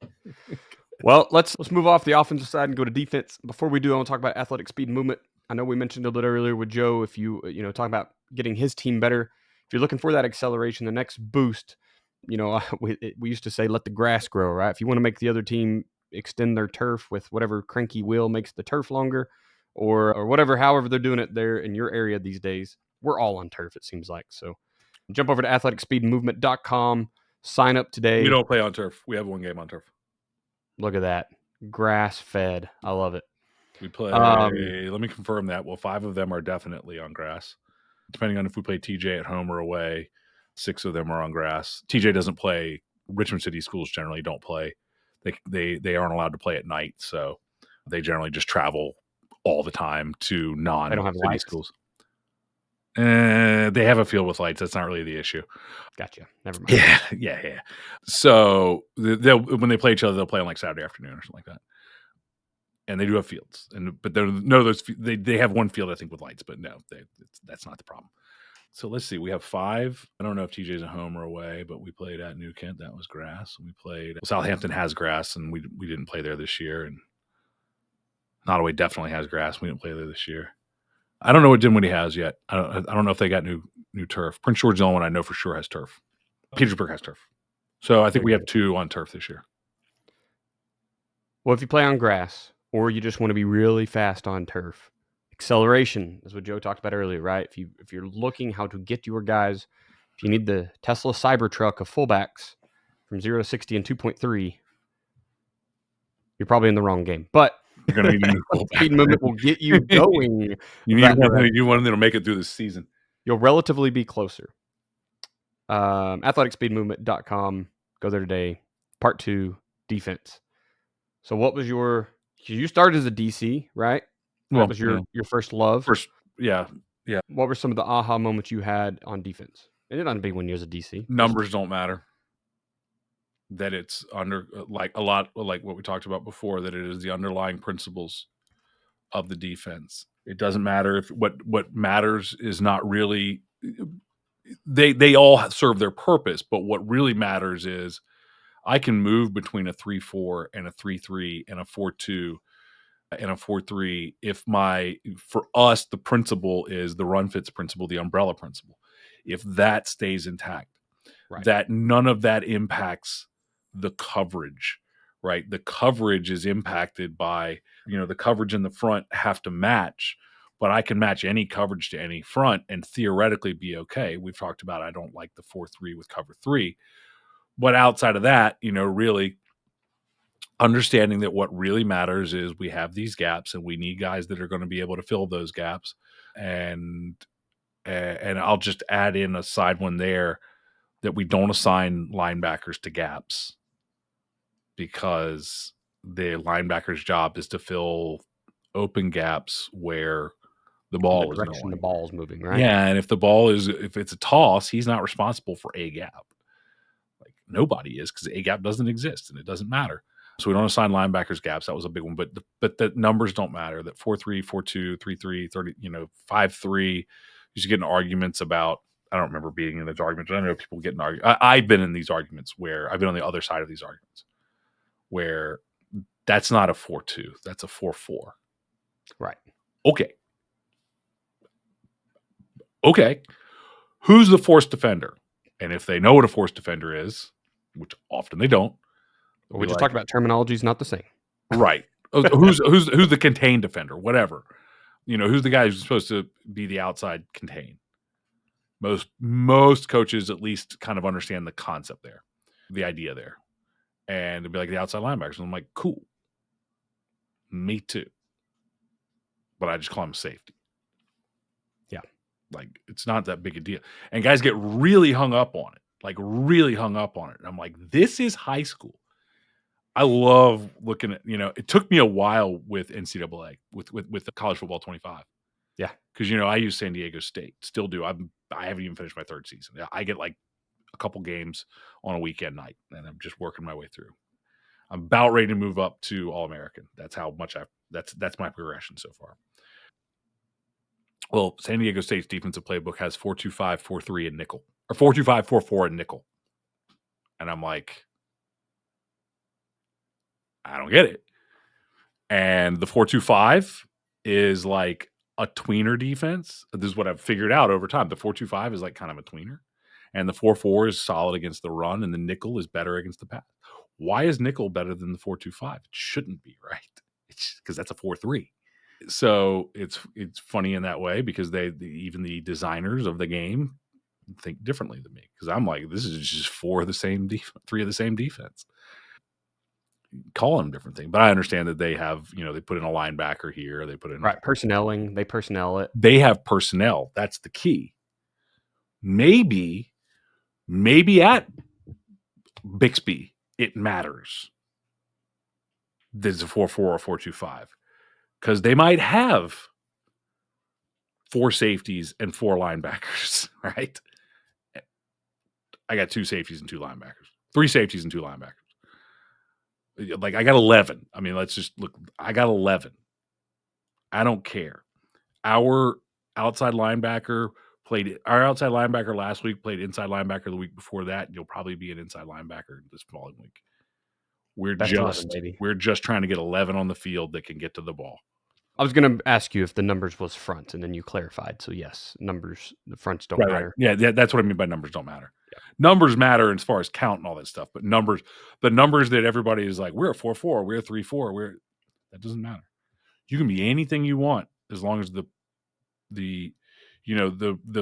[SPEAKER 1] Well, let's move off the offensive side and go to defense. Before we do, I want to talk about athletic speed and movement. I know we mentioned a little bit earlier with Joe, if you talk about getting his team better, if you're looking for that acceleration, the next boost, we used to say, let the grass grow, right? If you want to make the other team extend their turf with whatever cranky wheel makes the turf longer or whatever, however they're doing it there in your area these days, we're all on turf, it seems like. So jump over to athleticspeedmovement.com, sign up today.
[SPEAKER 2] We don't play on turf. We have one game on turf.
[SPEAKER 1] Look at that. Grass fed. I love it.
[SPEAKER 2] We play, let me confirm that. Well, 5 of them are definitely on grass. Depending on if we play TJ at home or away, 6 of them are on grass. TJ doesn't play. Richmond City schools generally don't play. They aren't allowed to play at night, so they generally just travel all the time to non-city schools. They have a field with lights. That's not really the issue.
[SPEAKER 1] Gotcha. Never mind.
[SPEAKER 2] Yeah. So when they play each other, they'll play on like Saturday afternoon or something like that. And they do have fields, but they have one field I think with lights, but no, that's not the problem. So let's see. We have 5. I don't know if TJ's at home or away, but we played at New Kent. That was grass. We played Southampton has grass, and we didn't play there this year. And Nottoway definitely has grass. We didn't play there this year. I don't know what Dinwiddie has yet. I don't know if they got new turf. Prince George's the only one I know for sure has turf. Petersburg has turf. So I think we have 2 on turf this year.
[SPEAKER 1] Well, if you play on grass or you just want to be really fast on turf, acceleration is what Joe talked about earlier, right? If you're looking how to get your guys, if you need the Tesla Cybertruck of fullbacks from 0 to 60 in 2.3, you're probably in the wrong game. But
[SPEAKER 2] you're going to need a new
[SPEAKER 1] speed movement will get you going.
[SPEAKER 2] You need one that'll make it through the season.
[SPEAKER 1] You'll relatively be closer. Athleticspeedmovement.com. Go there today. Part 2, defense. So what was you started as a DC, right? That was your first love?
[SPEAKER 2] Yeah.
[SPEAKER 1] What were some of the aha moments you had on defense? And it didn't be when you was a DC.
[SPEAKER 2] Numbers don't matter. That it's under like a lot like what we talked about before, that it is the underlying principles of the defense. It doesn't matter if what matters is not really they all serve their purpose, but what really matters is I can move between a 3-4 and a 3-3 and a 4-2 and a 4-3 if for us the principle is the run fits principle, the umbrella principle. If that stays intact, right, that none of that impacts the coverage, right? The coverage is impacted by, the coverage in the front have to match, but I can match any coverage to any front and theoretically be okay. We've talked about I don't like the 4-3 with cover 3. But outside of that, really understanding that what really matters is we have these gaps and we need guys that are going to be able to fill those gaps. And I'll just add in a side one there that we don't assign linebackers to gaps because the linebacker's job is to fill open gaps where the ball is going.
[SPEAKER 1] The ball's moving, right?
[SPEAKER 2] Yeah, and if it's a toss, he's not responsible for a gap. Like nobody is, because a gap doesn't exist and it doesn't matter. So we don't assign linebackers gaps. That was a big one, but the numbers don't matter. That 4-3, 4-2, 3-3, 30, 5-3. You should get in arguments about. I don't remember being in those arguments. I know people get in arguments. I've been in these arguments where I've been on the other side of these arguments, where that's not a 4-2, that's a 4-4.
[SPEAKER 1] Right.
[SPEAKER 2] Okay. Who's the forced defender? And if they know what a forced defender is, which often they don't.
[SPEAKER 1] We just talked about terminology is not the same.
[SPEAKER 2] Right. Who's the contained defender? Whatever. Who's the guy who's supposed to be the outside contain? Most coaches at least kind of understand the concept there, the idea there. And it'd be like the outside linebackers. And I'm like, cool. Me too. But I just call him safety.
[SPEAKER 1] Yeah.
[SPEAKER 2] Like, it's not that big a deal. And guys get really hung up on it. And I'm like, this is high school. I love looking at, it took me a while with NCAA, with the college football 25.
[SPEAKER 1] Yeah.
[SPEAKER 2] Because, I use San Diego State. Still do. I haven't even finished my 3rd season. I get like a couple games on a weekend night, and I'm just working my way through. I'm about ready to move up to All-American. That's how much that's my progression so far. Well, San Diego State's defensive playbook has 4-2-5, 4-3, and nickel, or 4-2-5, 4-4, and nickel. And I'm like, I don't get it. And the 4-2-5 is like a tweener defense. This is what I've figured out over time. The 4-2-5 is like kind of a tweener. And the 4-4 is solid against the run, and the nickel is better against the pass. Why is nickel better than the 4-2-5? It shouldn't be, right? It's because that's a 4-3. So it's funny in that way, because even the designers of the game think differently than me, because I'm like, this is just three of the same defense. Call them different things, but I understand that they have, they put in a linebacker here, they put in
[SPEAKER 1] Personnelling, they personnel it.
[SPEAKER 2] They have personnel. That's the key. Maybe at Bixby it matters. There's a 4-4 or 4-2-5, because they might have 4 safeties and 4 linebackers, right? I got 2 safeties and 2 linebackers, 3 safeties and 2 linebackers. Like, I got 11. I mean, let's just look. I got 11. I don't care. Our outside linebacker last week played inside linebacker the week before that. And you'll probably be an inside linebacker this following week. We're
[SPEAKER 1] 11, baby.
[SPEAKER 2] just trying to get 11 on the field that can get to the ball.
[SPEAKER 1] I was going to ask you if the numbers was front, and then you clarified. So yes, numbers, the fronts don't matter.
[SPEAKER 2] Right. Yeah, that's what I mean by numbers don't matter. Yeah. Numbers matter as far as count and all that stuff, but the numbers that everybody is like, we're a 4-4, we're a 3-4, that doesn't matter. You can be anything you want, as long as the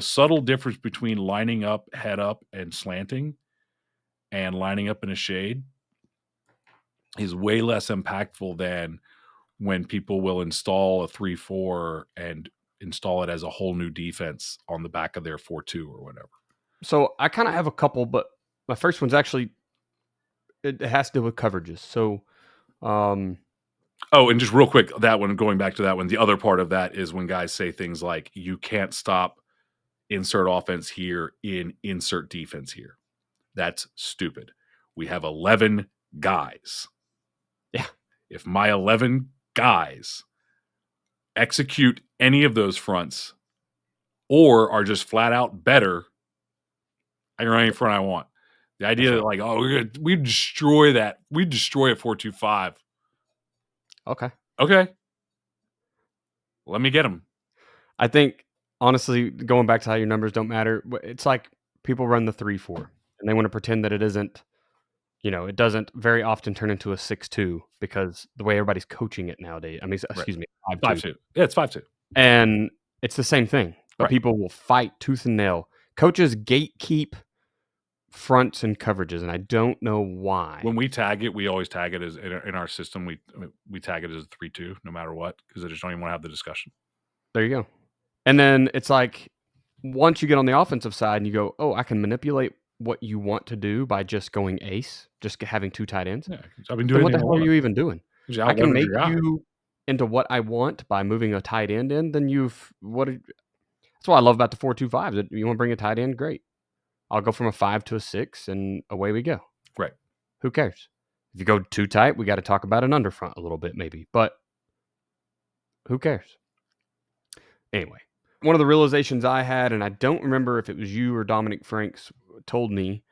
[SPEAKER 2] subtle difference between lining up, head up, and slanting, and lining up in a shade is way less impactful than when people will install a 3-4 and install it as a whole new defense on the back of their 4-2 or whatever.
[SPEAKER 1] So I kind of have a couple, but my first one's actually, it has to do with coverages. So,
[SPEAKER 2] and just real quick, that one, going back to that one, the other part of that is when guys say things like, you can't stop insert offense here in insert defense here. That's stupid. We have 11 guys.
[SPEAKER 1] Yeah.
[SPEAKER 2] If my 11 guys execute any of those fronts or are just flat out better, I can run any front I want. The idea that like, we destroy that. We destroy a 4-2-5.
[SPEAKER 1] Okay.
[SPEAKER 2] Let me get them.
[SPEAKER 1] I think, honestly, going back to how your numbers don't matter, it's like people run the 3-4 and they want to pretend that it isn't, it doesn't very often turn into a 6-2 because the way everybody's coaching it nowadays. I mean, excuse me, 5-2.
[SPEAKER 2] Yeah, it's 5-2.
[SPEAKER 1] And it's the same thing, but people will fight tooth and nail. Coaches gatekeep fronts and coverages, and I don't know why.
[SPEAKER 2] When we tag it, we always tag it as, in our system, we tag it as a 3-2 no matter what, because I just don't even want to have the discussion.
[SPEAKER 1] There you go. And then it's like, once you get on the offensive side and you go, I can manipulate what you want to do by just going ace, just having 2 tight ends.
[SPEAKER 2] Yeah, I've been doing.
[SPEAKER 1] What the hell are you even doing? I can make you into what I want by moving a tight end in. Then that's what I love about the 4-2-5. That you want to bring a tight end, great. I'll go from a 5 to a 6, and away we go.
[SPEAKER 2] Right.
[SPEAKER 1] Who cares? If you go too tight, we got to talk about an underfront a little bit, maybe. But who cares? Anyway, one of the realizations I had, and I don't remember if it was you or Dominic Franks told me,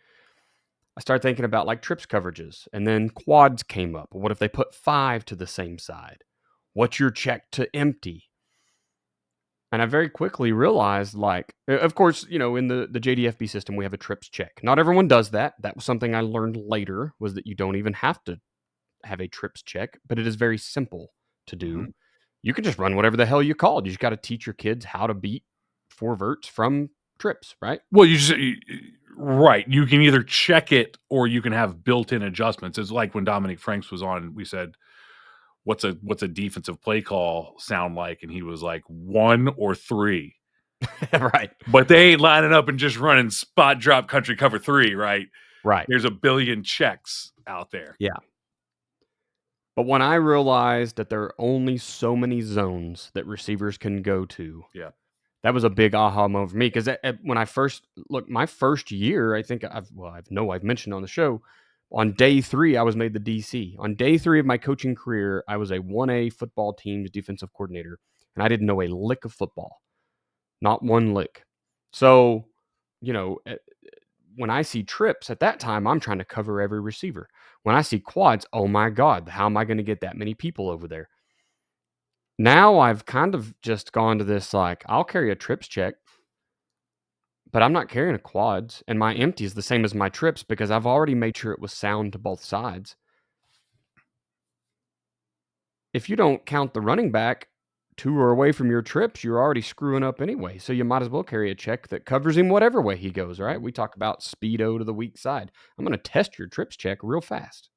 [SPEAKER 1] I started thinking about like trips coverages, and then quads came up. What if they put 5 to the same side? What's your check to empty? And I very quickly realized, like, of course, in the JDFB system, we have a trips check. Not everyone does that. That was something I learned later, was that you don't even have to have a trips check, but it is very simple to do. Mm-hmm. You can just run whatever the hell you called. You just got to teach your kids how to beat 4 verts from trips, right?
[SPEAKER 2] Well, right. You can either check it or you can have built-in adjustments. It's like when Dominic Franks was on, we said, what's a defensive play call sound like? And he was like 1 or 3.
[SPEAKER 1] Right.
[SPEAKER 2] But they ain't lining up and just running spot drop country cover 3, right?
[SPEAKER 1] Right.
[SPEAKER 2] There's a billion checks out there.
[SPEAKER 1] Yeah. But when I realized that there are only so many zones that receivers can go to, that was a big aha moment for me. Because when I my first year, I think I've mentioned on the show, on day 3, I was made the DC. On day 3 of my coaching career, I was a 1A football team's defensive coordinator, and I didn't know a lick of football. Not one lick. So, you know, when I see trips at that time, I'm trying to cover every receiver. When I see quads, oh my God, how am I going to get that many people over there? Now I've kind of just gone to this like, I'll carry a trips check, but I'm not carrying a quads. And my empty is the same as my trips because I've already made sure it was sound to both sides. If you don't count the running back, 2 are away from your trips, you're already screwing up anyway. So you might as well carry a check that covers him whatever way he goes, right? We talk about speedo to the weak side. I'm going to test your trips check real fast.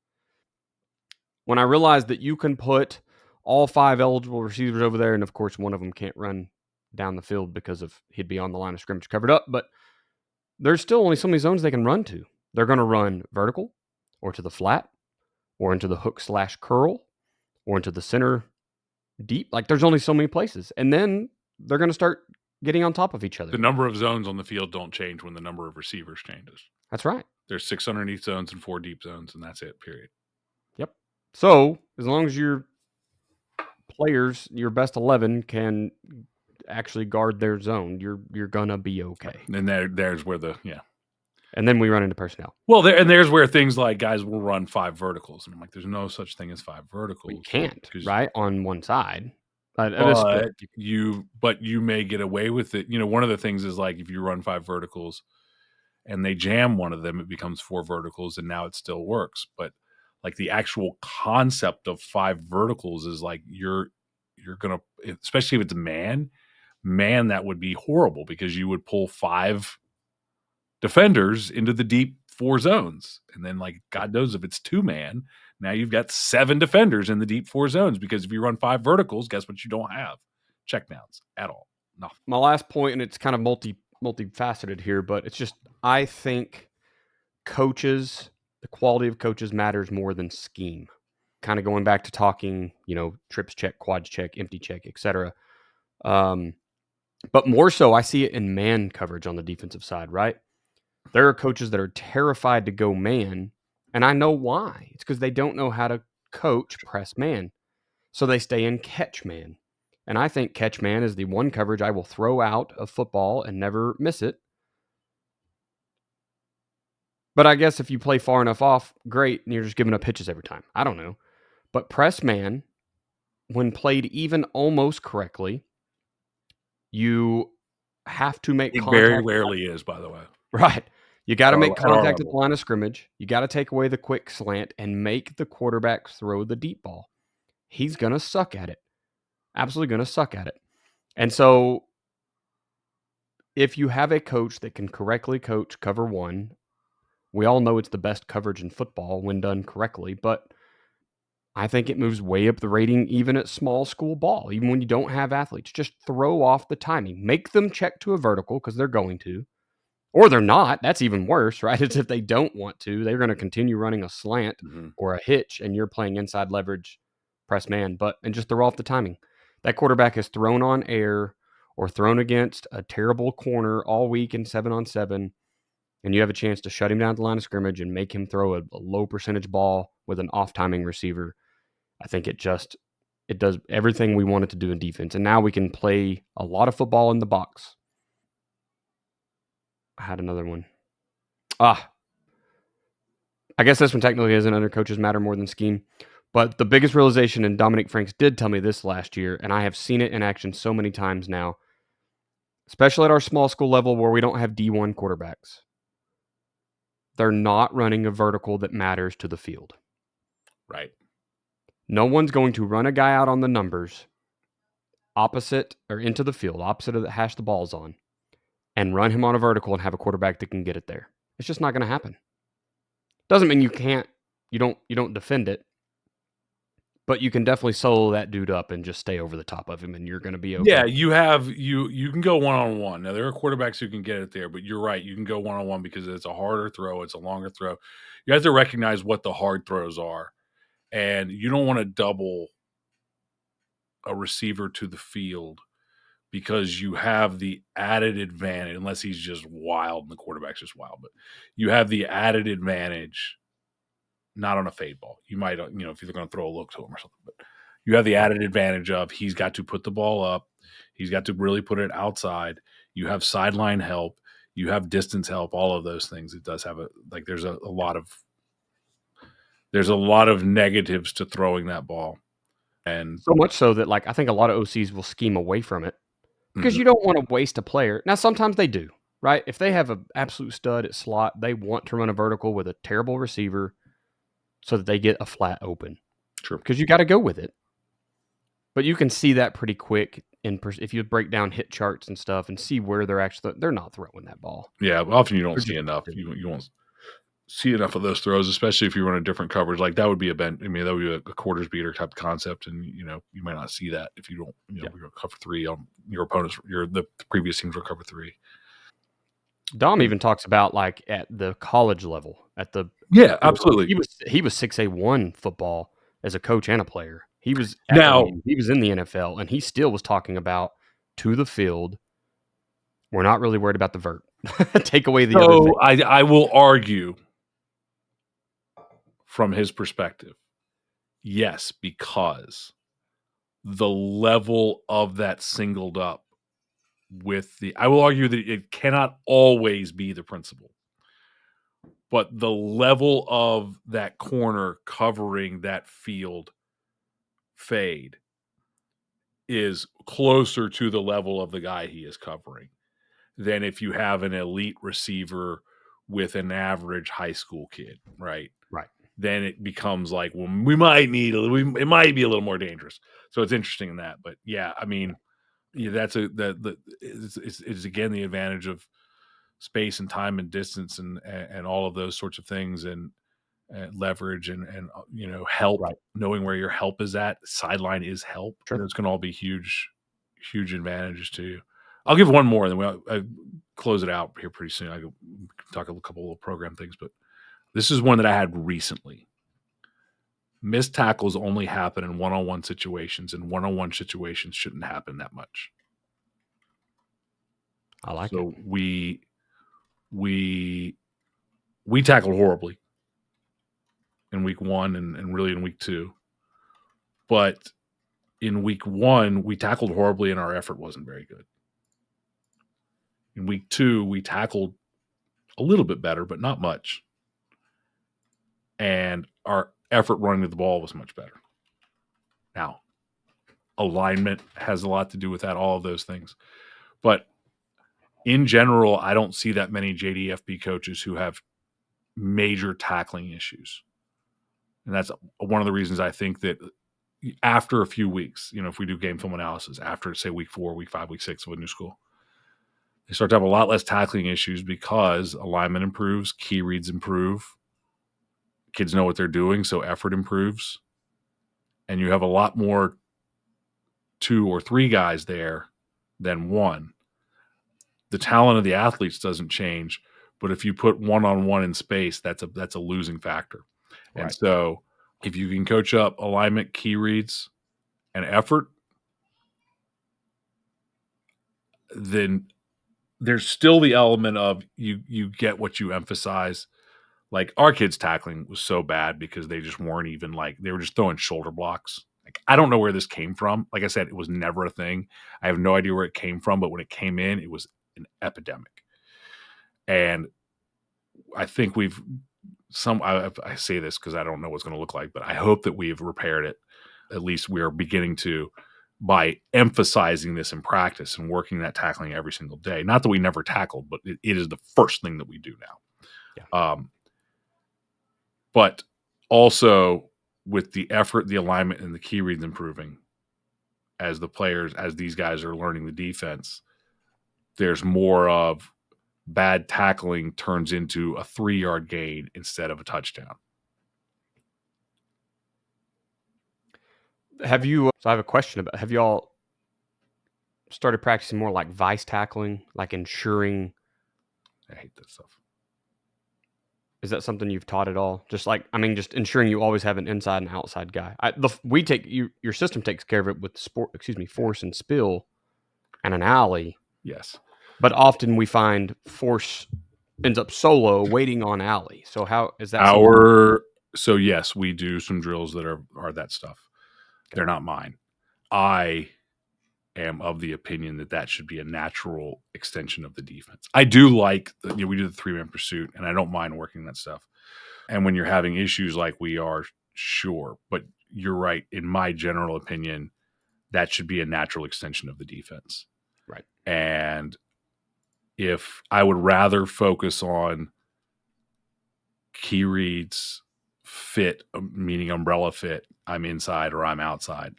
[SPEAKER 1] When I realized that you can put all 5 eligible receivers over there, and of course one of them can't run down the field because of he'd be on the line of scrimmage covered up, but there's still only so many zones they can run to. They're going to run vertical or to the flat or into the hook / curl or into the center deep. Like there's only so many places. And then they're going to start getting on top of each other.
[SPEAKER 2] The number of zones on the field don't change when the number of receivers changes.
[SPEAKER 1] That's right.
[SPEAKER 2] There's 6 underneath zones and 4 deep zones, and that's it, period.
[SPEAKER 1] Yep. So as long as your players, your best 11 can actually guard their zone, you're going to be okay.
[SPEAKER 2] And there's where
[SPEAKER 1] And then we run into personnel.
[SPEAKER 2] Well, there's where things like guys will run 5 verticals. And I'm like, there's no such thing as 5 verticals.
[SPEAKER 1] You can't, right? On one side.
[SPEAKER 2] But you may get away with it. You know, one of the things is like if you run 5 verticals and they jam one of them, it becomes 4 verticals and now it still works. But like the actual concept of 5 verticals is like you're going to, especially if it's a man, that would be horrible because you would pull 5 defenders into the deep 4 zones. And then like, God knows if it's 2-man, now you've got 7 defenders in the deep 4 zones because if you run 5 verticals, guess what you don't have? Checkdowns at all. Nothing.
[SPEAKER 1] My last point, and it's kind of multifaceted here, but it's just, I think coaches, the quality of coaches matters more than scheme. Kind of going back to talking, trips check, quads check, empty check, etc. But more so, I see it in man coverage on the defensive side, right? There are coaches that are terrified to go man, and I know why. It's because they don't know how to coach press man. So they stay in catch man. And I think catch man is the one coverage I will throw out of football and never miss it. But I guess if you play far enough off, great, and you're just giving up pitches every time. I don't know. But press man, when played even almost correctly, you have to make contact.
[SPEAKER 2] Very rarely is, by the way.
[SPEAKER 1] Right. You got to make contact at the line of scrimmage. You got to take away the quick slant and make the quarterback throw the deep ball. He's going to suck at it. Absolutely going to suck at it. And so if you have a coach that can correctly coach cover one, we all know it's the best coverage in football when done correctly, but I think it moves way up the rating even at small school ball, even when you don't have athletes. Just throw off the timing. Make them check to a vertical because they're going to. Or they're not. That's even worse, right? It's if they don't want to. They're going to continue running a slant or a hitch, and you're playing inside leverage press man. And just throw off the timing. That quarterback is thrown on air or thrown against a terrible corner all week in 7-on-7, and you have a chance to shut him down at the line of scrimmage and make him throw a low percentage ball with an off-timing receiver. I think it does everything we want it to do in defense. And now we can play a lot of football in the box. I had another one. I guess this one technically isn't under coaches matter more than scheme. But the biggest realization, and Dominique Franks did tell me this last year, and I have seen it in action so many times now, especially at our small school level where we don't have D1 quarterbacks. They're not running a vertical that matters to the field.
[SPEAKER 2] Right.
[SPEAKER 1] No one's going to run a guy out on the numbers opposite or into the field, opposite of the hash the ball's on, and run him on a vertical and have a quarterback that can get it there. It's just not going to happen. Doesn't mean you don't defend it, but you can definitely solo that dude up and just stay over the top of him, and you're going to be okay.
[SPEAKER 2] Yeah, you can go one-on-one. Now, there are quarterbacks who can get it there, but you're right. You can go one-on-one because it's a harder throw. It's a longer throw. You have to recognize what the hard throws are, and you don't want to double a receiver to the field because you have the added advantage, unless he's just wild and the quarterback's just wild, but you have the added advantage, not on a fade ball. You might, if you're going to throw a look to him or something, but you have the added advantage of he's got to put the ball up. He's got to really put it outside. You have sideline help. You have distance help, all of those things. It does have there's a lot of negatives to throwing that ball. And
[SPEAKER 1] so much so that, like, I think a lot of OCs will scheme away from it because you don't want to waste a player. Now, sometimes they do, right? If they have an absolute stud at slot, they want to run a vertical with a terrible receiver so that they get a flat open.
[SPEAKER 2] True.
[SPEAKER 1] Because you got to go with it. But you can see that pretty quick if you break down hit charts and stuff and see where they're not throwing that ball.
[SPEAKER 2] Yeah, often you don't see enough. You won't see enough of those throws, especially if you run a different coverage. Like that would be that would be a quarters beater type of concept, and you might not see that if you don't. We go cover 3 on your opponents. The previous teams will cover 3.
[SPEAKER 1] Dom even talks about like at the college level,
[SPEAKER 2] absolutely.
[SPEAKER 1] He was 6A1 football as a coach and a player. He was he was in the NFL, and he still was talking about to the field. We're not really worried about the vert. Take away the other thing.
[SPEAKER 2] I will argue from his perspective, yes, because the level of that singled up I will argue that it cannot always be the principle, but the level of that corner covering that field fade is closer to the level of the guy he is covering than if you have an elite receiver with an average high school kid, right?
[SPEAKER 1] Right.
[SPEAKER 2] Then it becomes like, well, it might be a little more dangerous. So it's interesting in that, but yeah, I mean, that's it's again the advantage of space and time and distance and all of those sorts of things and leverage and help,
[SPEAKER 1] right.
[SPEAKER 2] Knowing where your help is at. Sideline is help.
[SPEAKER 1] Sure.
[SPEAKER 2] Those can all be huge advantages to you. I'll give one more, and then I close it out here pretty soon. I can talk a couple of program things, but this is one that I had recently. Missed tackles only happen in one-on-one situations, and one-on-one situations shouldn't happen that much.
[SPEAKER 1] I like it.
[SPEAKER 2] So we tackled horribly in week 1 and really in week 2. But in week 1, we tackled horribly and our effort wasn't very good. In week 2, we tackled a little bit better, but not much. And our effort running the ball was much better. Now, alignment has a lot to do with that, all of those things. But in general, I don't see that many JDFB coaches who have major tackling issues. And that's one of the reasons I think that after a few weeks, if we do game film analysis, after, say, week 4, week 5, week 6 of a new school, they start to have a lot less tackling issues because alignment improves, key reads improve, kids know what they're doing, so effort improves, and you have a lot more 2 or 3 guys there than 1. The talent of the athletes doesn't change, but if you put one-on-one in space, that's a losing factor. Right. And so if you can coach up alignment, key reads, and effort, then there's still the element of you get what you emphasize. Like our kids' tackling was so bad because they just weren't even they were just throwing shoulder blocks. Like, I don't know where this came from. Like I said, it was never a thing. I have no idea where it came from, but when it came in, it was an epidemic. And I think I say this because I don't know what's going to look like, but I hope that we've repaired it. At least we are beginning to, by emphasizing this in practice and working that tackling every single day. Not that we never tackled, but it is the first thing that we do now.
[SPEAKER 1] Yeah.
[SPEAKER 2] But also with the effort, the alignment, and the key reads improving as these guys are learning the defense, there's more of bad tackling turns into a 3-yard gain instead of a touchdown.
[SPEAKER 1] So I have a question about, have y'all started practicing more like vice tackling, like ensuring?
[SPEAKER 2] I hate that stuff.
[SPEAKER 1] Is that something you've taught at all? Just ensuring you always have an inside and outside guy. Your system takes care of it with force and spill and an alley.
[SPEAKER 2] Yes.
[SPEAKER 1] But often we find force ends up solo waiting on alley. So how is that?
[SPEAKER 2] So yes, we do some drills that are that stuff. They're not mine. I am of the opinion that should be a natural extension of the defense. I do like we do the 3-man pursuit, and I don't mind working that stuff. And when you're having issues like we are, sure. But you're right. In my general opinion, that should be a natural extension of the defense.
[SPEAKER 1] Right.
[SPEAKER 2] And if I would rather focus on key reads, fit, meaning umbrella fit, I'm inside or I'm outside,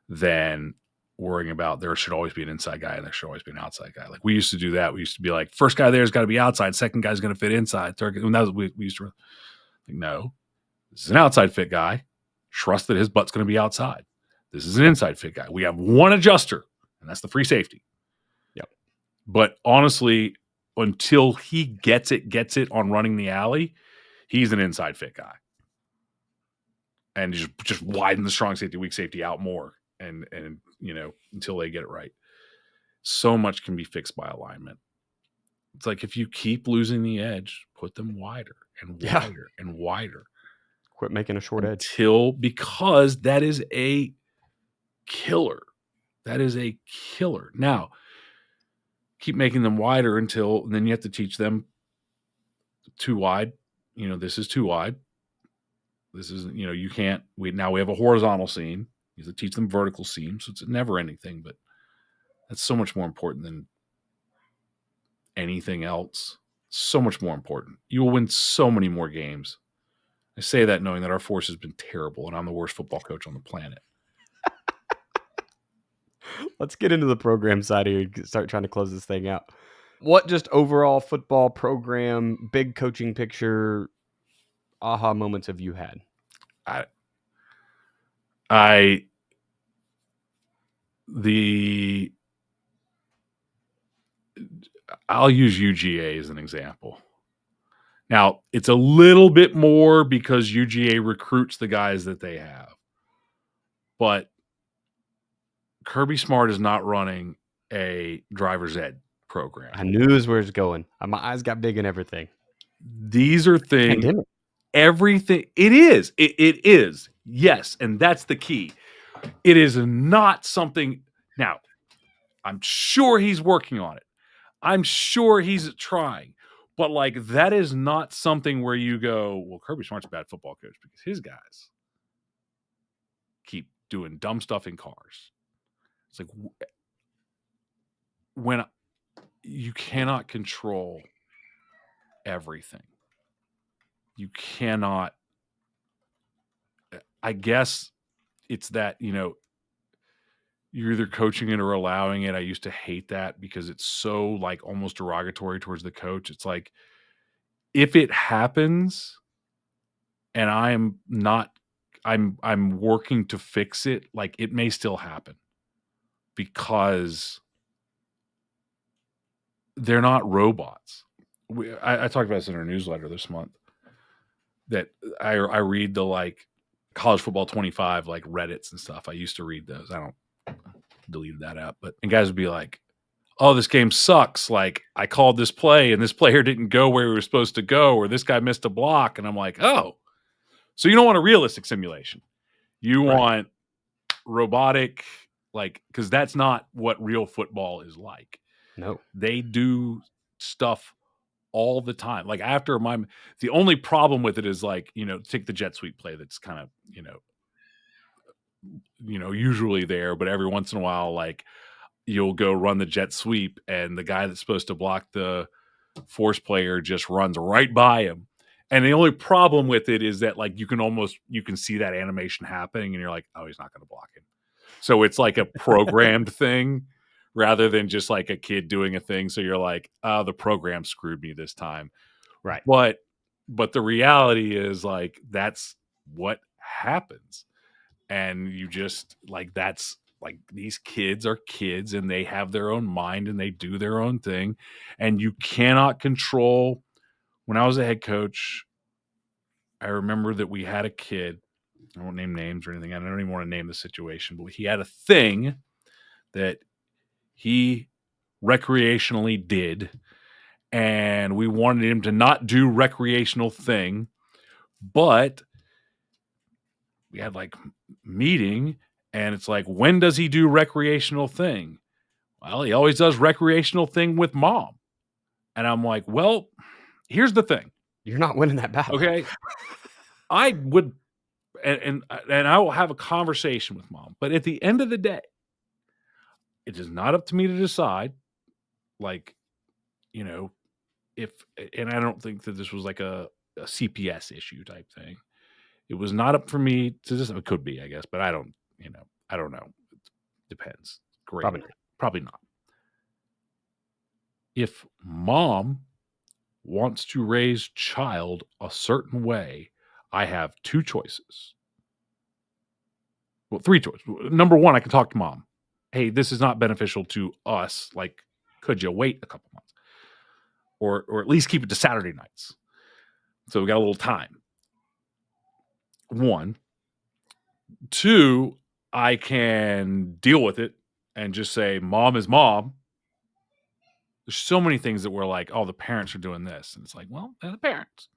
[SPEAKER 2] than worrying about there should always be an inside guy and there should always be an outside guy. Like we used to do that. We used to be like, first guy there's got to be outside, second guy's going to fit inside. Third, and that was we used to no, this is an outside fit guy. Trust that his butt's going to be outside. This is an inside fit guy. We have one adjuster, and that's the free safety.
[SPEAKER 1] Yep.
[SPEAKER 2] But honestly, until he gets it on running the alley, he's an inside fit guy. And just widen the strong safety, weak safety out more. And until they get it right. So much can be fixed by alignment. It's like if you keep losing the edge, put them wider and wider and wider.
[SPEAKER 1] Quit making a short edge.
[SPEAKER 2] Because that is a killer. That is a killer. Now, keep making them wider until then you have to teach them too wide. This is too wide. This is, you can't. We have a horizontal seam. You have to teach them vertical seams. So it's never anything, but that's so much more important than anything else. So much more important. You will win so many more games. I say that knowing that our force has been terrible and I'm the worst football coach on the planet.
[SPEAKER 1] Let's get into the program side here and start trying to close this thing out. What just overall football program, big coaching picture, aha moments have you had?
[SPEAKER 2] I'll use UGA as an example. Now, it's a little bit more because UGA recruits the guys that they have. But Kirby Smart is not running a driver's ed program.
[SPEAKER 1] I knew this was where it's going. My eyes got big and everything.
[SPEAKER 2] These are things.
[SPEAKER 1] Pandemic.
[SPEAKER 2] Everything. It is. It is. Yes. And that's the key. It is not something. Now, I'm sure he's working on it. I'm sure he's trying. But that is not something where you go, well, Kirby Smart's a bad football coach because his guys keep doing dumb stuff in cars. It's like when you cannot control everything. You cannot. I guess it's that, you're either coaching it or allowing it. I used to hate that because it's so almost derogatory towards the coach. It's like, if it happens and I'm working to fix it, it may still happen because they're not robots. I talked about this in our newsletter this month that I read the college football 25 Reddits and stuff. I used to read those. I don't delete that app, and guys would be like, oh, this game sucks. I called this play and this player didn't go where he was supposed to go, or this guy missed a block. And I'm like, oh, so you don't want a realistic simulation. You want robotic, because that's not what real football is like.
[SPEAKER 1] No.
[SPEAKER 2] They do stuff all the time. The only problem with it is take the jet sweep play that's kind of, usually there, but every once in a while, you'll go run the jet sweep and the guy that's supposed to block the force player just runs right by him. And the only problem with it is that you can see that animation happening and you're like, oh, he's not going to block him. So it's like a programmed thing rather than just a kid doing a thing. So you're like, oh, the program screwed me this time.
[SPEAKER 1] Right.
[SPEAKER 2] But the reality is that's what happens. And you just that's these kids are kids and they have their own mind and they do their own thing. And you cannot control. When I was a head coach, I remember that we had a kid. I won't name names or anything. I don't even want to name the situation, but he had a thing that he recreationally did. And we wanted him to not do recreational thing, but we had like meeting, and it's like, when does he do recreational thing? Well, he always does recreational thing with mom. And I'm like, well, here's the thing.
[SPEAKER 1] You're not winning that battle.
[SPEAKER 2] Okay. I would, and I will have a conversation with mom. But at the end of the day, it is not up to me to decide, like, you know, if, and I don't think that this was like a CPS issue type thing. It was not up for me to just, it could be, I guess, but I don't, I don't know. It depends. Great.
[SPEAKER 1] Probably not.
[SPEAKER 2] Probably not. If mom wants to raise child a certain way, I have two choices. Well, three choices. Number one, I can talk to mom. Hey, this is not beneficial to us. Like, could you wait a couple months? Or at least keep it to Saturday nights. So we got a little time. One. Two, I can deal with it and just say, mom is mom. There's so many things that we're like, oh, the parents are doing this. And it's like, well, they're the parents.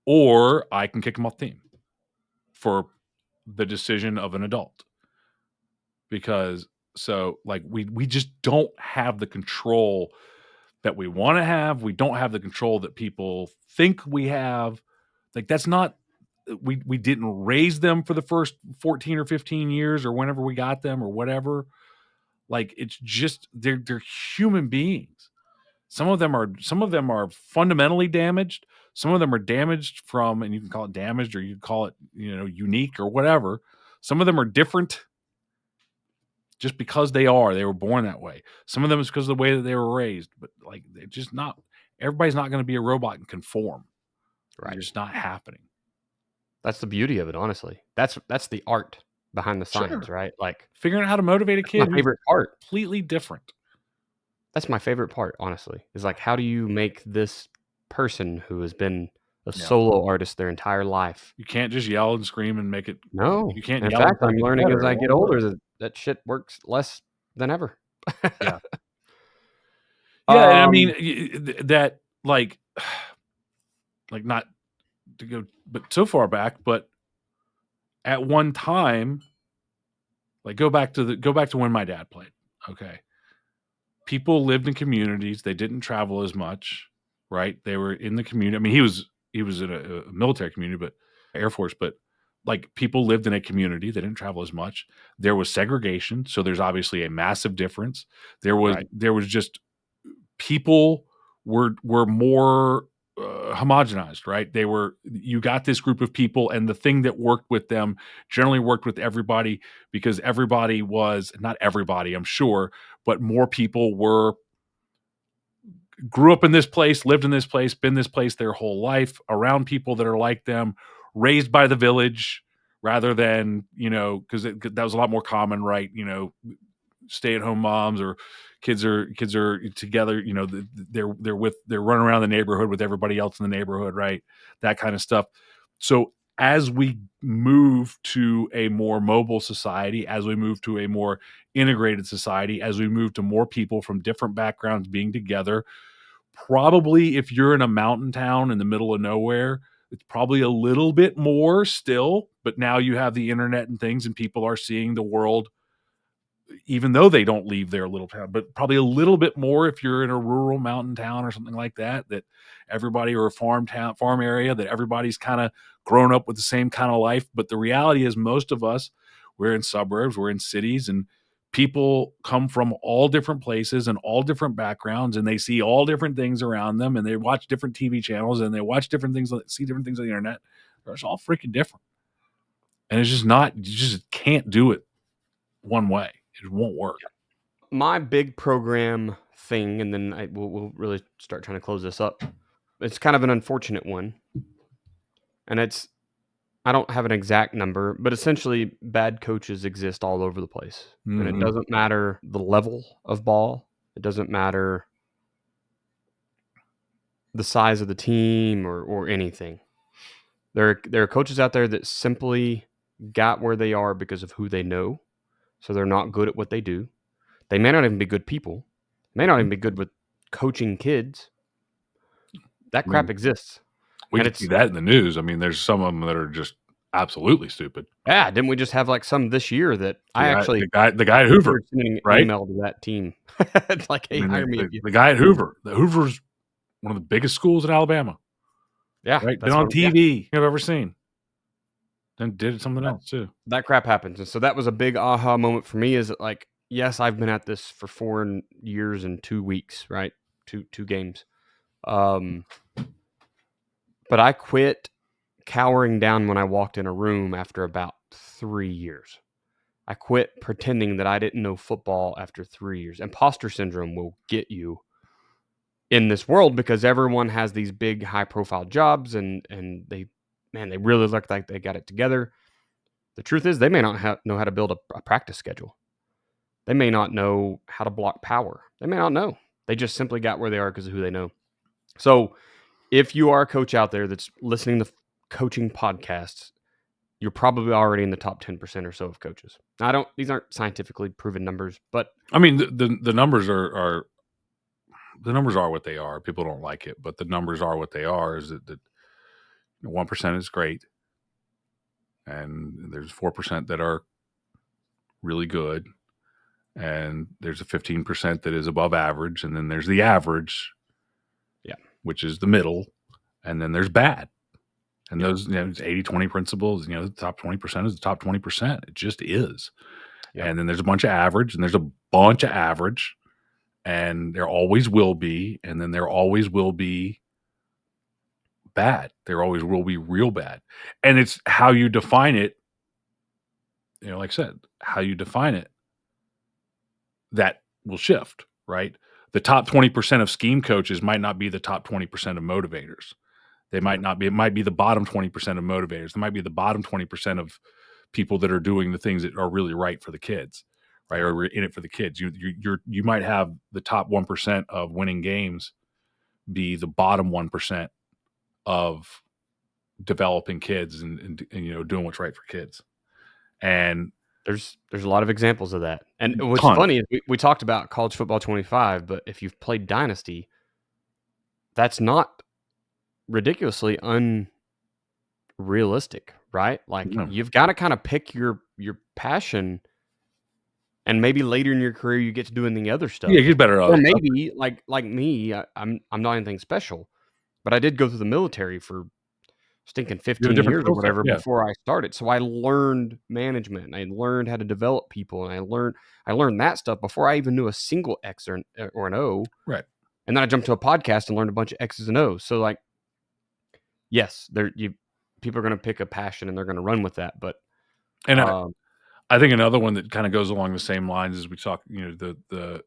[SPEAKER 2] Or I can kick them off the team for the decision of an adult. Because so like we just don't have the control that we want to have. We don't have the control that people think we have. Like that's not, we didn't raise them for the first 14 or 15 years or whenever we got them or whatever. Like it's just they're human beings. Some of them are fundamentally damaged. Some of them are damaged from, and you can call it damaged or you can call it, unique or whatever. Some of them are different just because they were born that way. Some of them is because of the way that they were raised, but like they're just not, everybody's not going to be a robot and conform. Right. It's just not happening.
[SPEAKER 1] That's the beauty of it, honestly. That's the art behind the science, right? Like
[SPEAKER 2] figuring out how to motivate a kid.
[SPEAKER 1] My favorite part.
[SPEAKER 2] Completely different.
[SPEAKER 1] That's my favorite part, honestly. Is like, how do you make this person who has been a solo artist their entire life?
[SPEAKER 2] You can't just yell and scream and make it.
[SPEAKER 1] No.
[SPEAKER 2] You can't.
[SPEAKER 1] In fact, I'm learning as I get older that shit works less than ever.
[SPEAKER 2] Yeah. Yeah, I mean that like not to go, but so far back, but at one time, like go back to when my dad played. Okay. People lived in communities. They didn't travel as much, right? They were in the community. I mean, he was in a military community, but Air Force, but like people lived in a community. They didn't travel as much. There was segregation. So there's obviously a massive difference. There was just people were more homogenized, right? You got this group of people, and the thing that worked with them generally worked with everybody because everybody was, not everybody, I'm sure, but more people grew up in this place, lived in this place, been this place their whole life, around people that are like them, raised by the village rather than, because that was a lot more common, right? Stay-at-home moms or kids are together, they're running around the neighborhood with everybody else in the neighborhood, right? That kind of stuff. So as we move to a more mobile society, as we move to a more integrated society, as we move to more people from different backgrounds being together, probably if you're in a mountain town in the middle of nowhere, it's probably a little bit more still, but now you have the internet and things and people are seeing the world even though they don't leave their little town, but probably a little bit more if you're in a rural mountain town or something like that, that everybody, or a farm area, that everybody's kind of grown up with the same kind of life. But the reality is most of us, we're in suburbs, we're in cities, and people come from all different places and all different backgrounds, and they see all different things around them, and they watch different TV channels, and they watch different things, see different things on the internet. It's all freaking different. And it's just not, you just can't do it one way. It won't work.
[SPEAKER 1] My big program thing, and then we'll really start trying to close this up. It's kind of an unfortunate one. And I don't have an exact number, but essentially bad coaches exist all over the place. Mm-hmm. And it doesn't matter the level of ball. It doesn't matter the size of the team or anything. There are coaches out there that simply got where they are because of who they know. So they're not good at what they do. They may not even be good people. May not even be good with coaching kids. That crap exists.
[SPEAKER 2] We can see that in the news. I mean, there's some of them that are just absolutely stupid.
[SPEAKER 1] Yeah, didn't we just have, like, some this year that
[SPEAKER 2] The
[SPEAKER 1] I
[SPEAKER 2] guy
[SPEAKER 1] actually
[SPEAKER 2] the guy the
[SPEAKER 1] I
[SPEAKER 2] guy at Hoover,
[SPEAKER 1] considered sending an
[SPEAKER 2] right?
[SPEAKER 1] email to that team. Like,
[SPEAKER 2] I
[SPEAKER 1] "Hey,
[SPEAKER 2] mean,
[SPEAKER 1] hire me if
[SPEAKER 2] the
[SPEAKER 1] you."
[SPEAKER 2] the guy at Hoover. The Hoover's one of the biggest schools in Alabama,
[SPEAKER 1] Yeah,
[SPEAKER 2] right? Been
[SPEAKER 1] that's
[SPEAKER 2] on
[SPEAKER 1] what yeah.
[SPEAKER 2] TV I've ever seen. Then did something else too.
[SPEAKER 1] That crap happens, and so that was a big aha moment for me is that, like, yes, I've been at this for 4 years and 2 weeks, right? 2 games. Um, but I quit cowering down when I walked in a room after about 3 years. I quit pretending that I didn't know football after 3 years. Imposter syndrome will get you in this world because everyone has these big high profile jobs and they really look like they got it together. The truth is they may not know how to build a practice schedule. They may not know how to block power. They may not know. They just simply got where they are because of who they know. So if you are a coach out there that's listening to coaching podcasts, you're probably already in the top 10% or so of coaches. Now, these aren't scientifically proven numbers, but
[SPEAKER 2] I mean, the numbers are the numbers are what they are. People don't like it, but the numbers are what they are. Is that 1% is great, and there's 4% that are really good, and there's a 15% that is above average, and then there's the average,
[SPEAKER 1] yeah,
[SPEAKER 2] which is the middle, and then there's bad. And
[SPEAKER 1] yeah,
[SPEAKER 2] those, 80-20 principles, the top 20% is the top 20%. It just is.
[SPEAKER 1] yep.
[SPEAKER 2] And then there's a bunch of average, and there's a bunch of average, and there always will be, and then there always will be bad. There always will be real bad. And it's how you define it, like I said, how you define it that will shift, right? The top 20% of scheme coaches might not be the top 20% of motivators. They might
[SPEAKER 1] Yep.
[SPEAKER 2] not be, it might be the bottom 20% of motivators. It might be the bottom 20% of people that are doing the things that are really right for the kids, right?
[SPEAKER 1] Yeah.
[SPEAKER 2] Or in it for the kids. You might have the top 1% of winning games be the bottom 1% of developing kids and doing what's right for kids. And
[SPEAKER 1] There's a lot of examples of that. And what's
[SPEAKER 2] tons.
[SPEAKER 1] funny is we talked about college football 25, but if you've played Dynasty, that's not ridiculously unrealistic, right? Like
[SPEAKER 2] Yeah,
[SPEAKER 1] you've got to kind of pick your passion and maybe later in your career you get to doing the other
[SPEAKER 2] you
[SPEAKER 1] stuff.
[SPEAKER 2] get better at
[SPEAKER 1] Or
[SPEAKER 2] other stuff.
[SPEAKER 1] maybe like me, I'm not anything special, but I did go through the military for stinking
[SPEAKER 2] You have a
[SPEAKER 1] 15
[SPEAKER 2] different
[SPEAKER 1] years or
[SPEAKER 2] skill set.
[SPEAKER 1] whatever
[SPEAKER 2] Yeah.
[SPEAKER 1] before I started. So I learned management and I learned how to develop people and I learned that stuff before I even knew a single X or an O.
[SPEAKER 2] Right.
[SPEAKER 1] And then I jumped to a podcast and learned a bunch of X's and O's. So like, yes, people are going to pick a passion and they're going to run with that. But
[SPEAKER 2] And
[SPEAKER 1] um,
[SPEAKER 2] I think another one that kind of goes along the same lines as we talk, the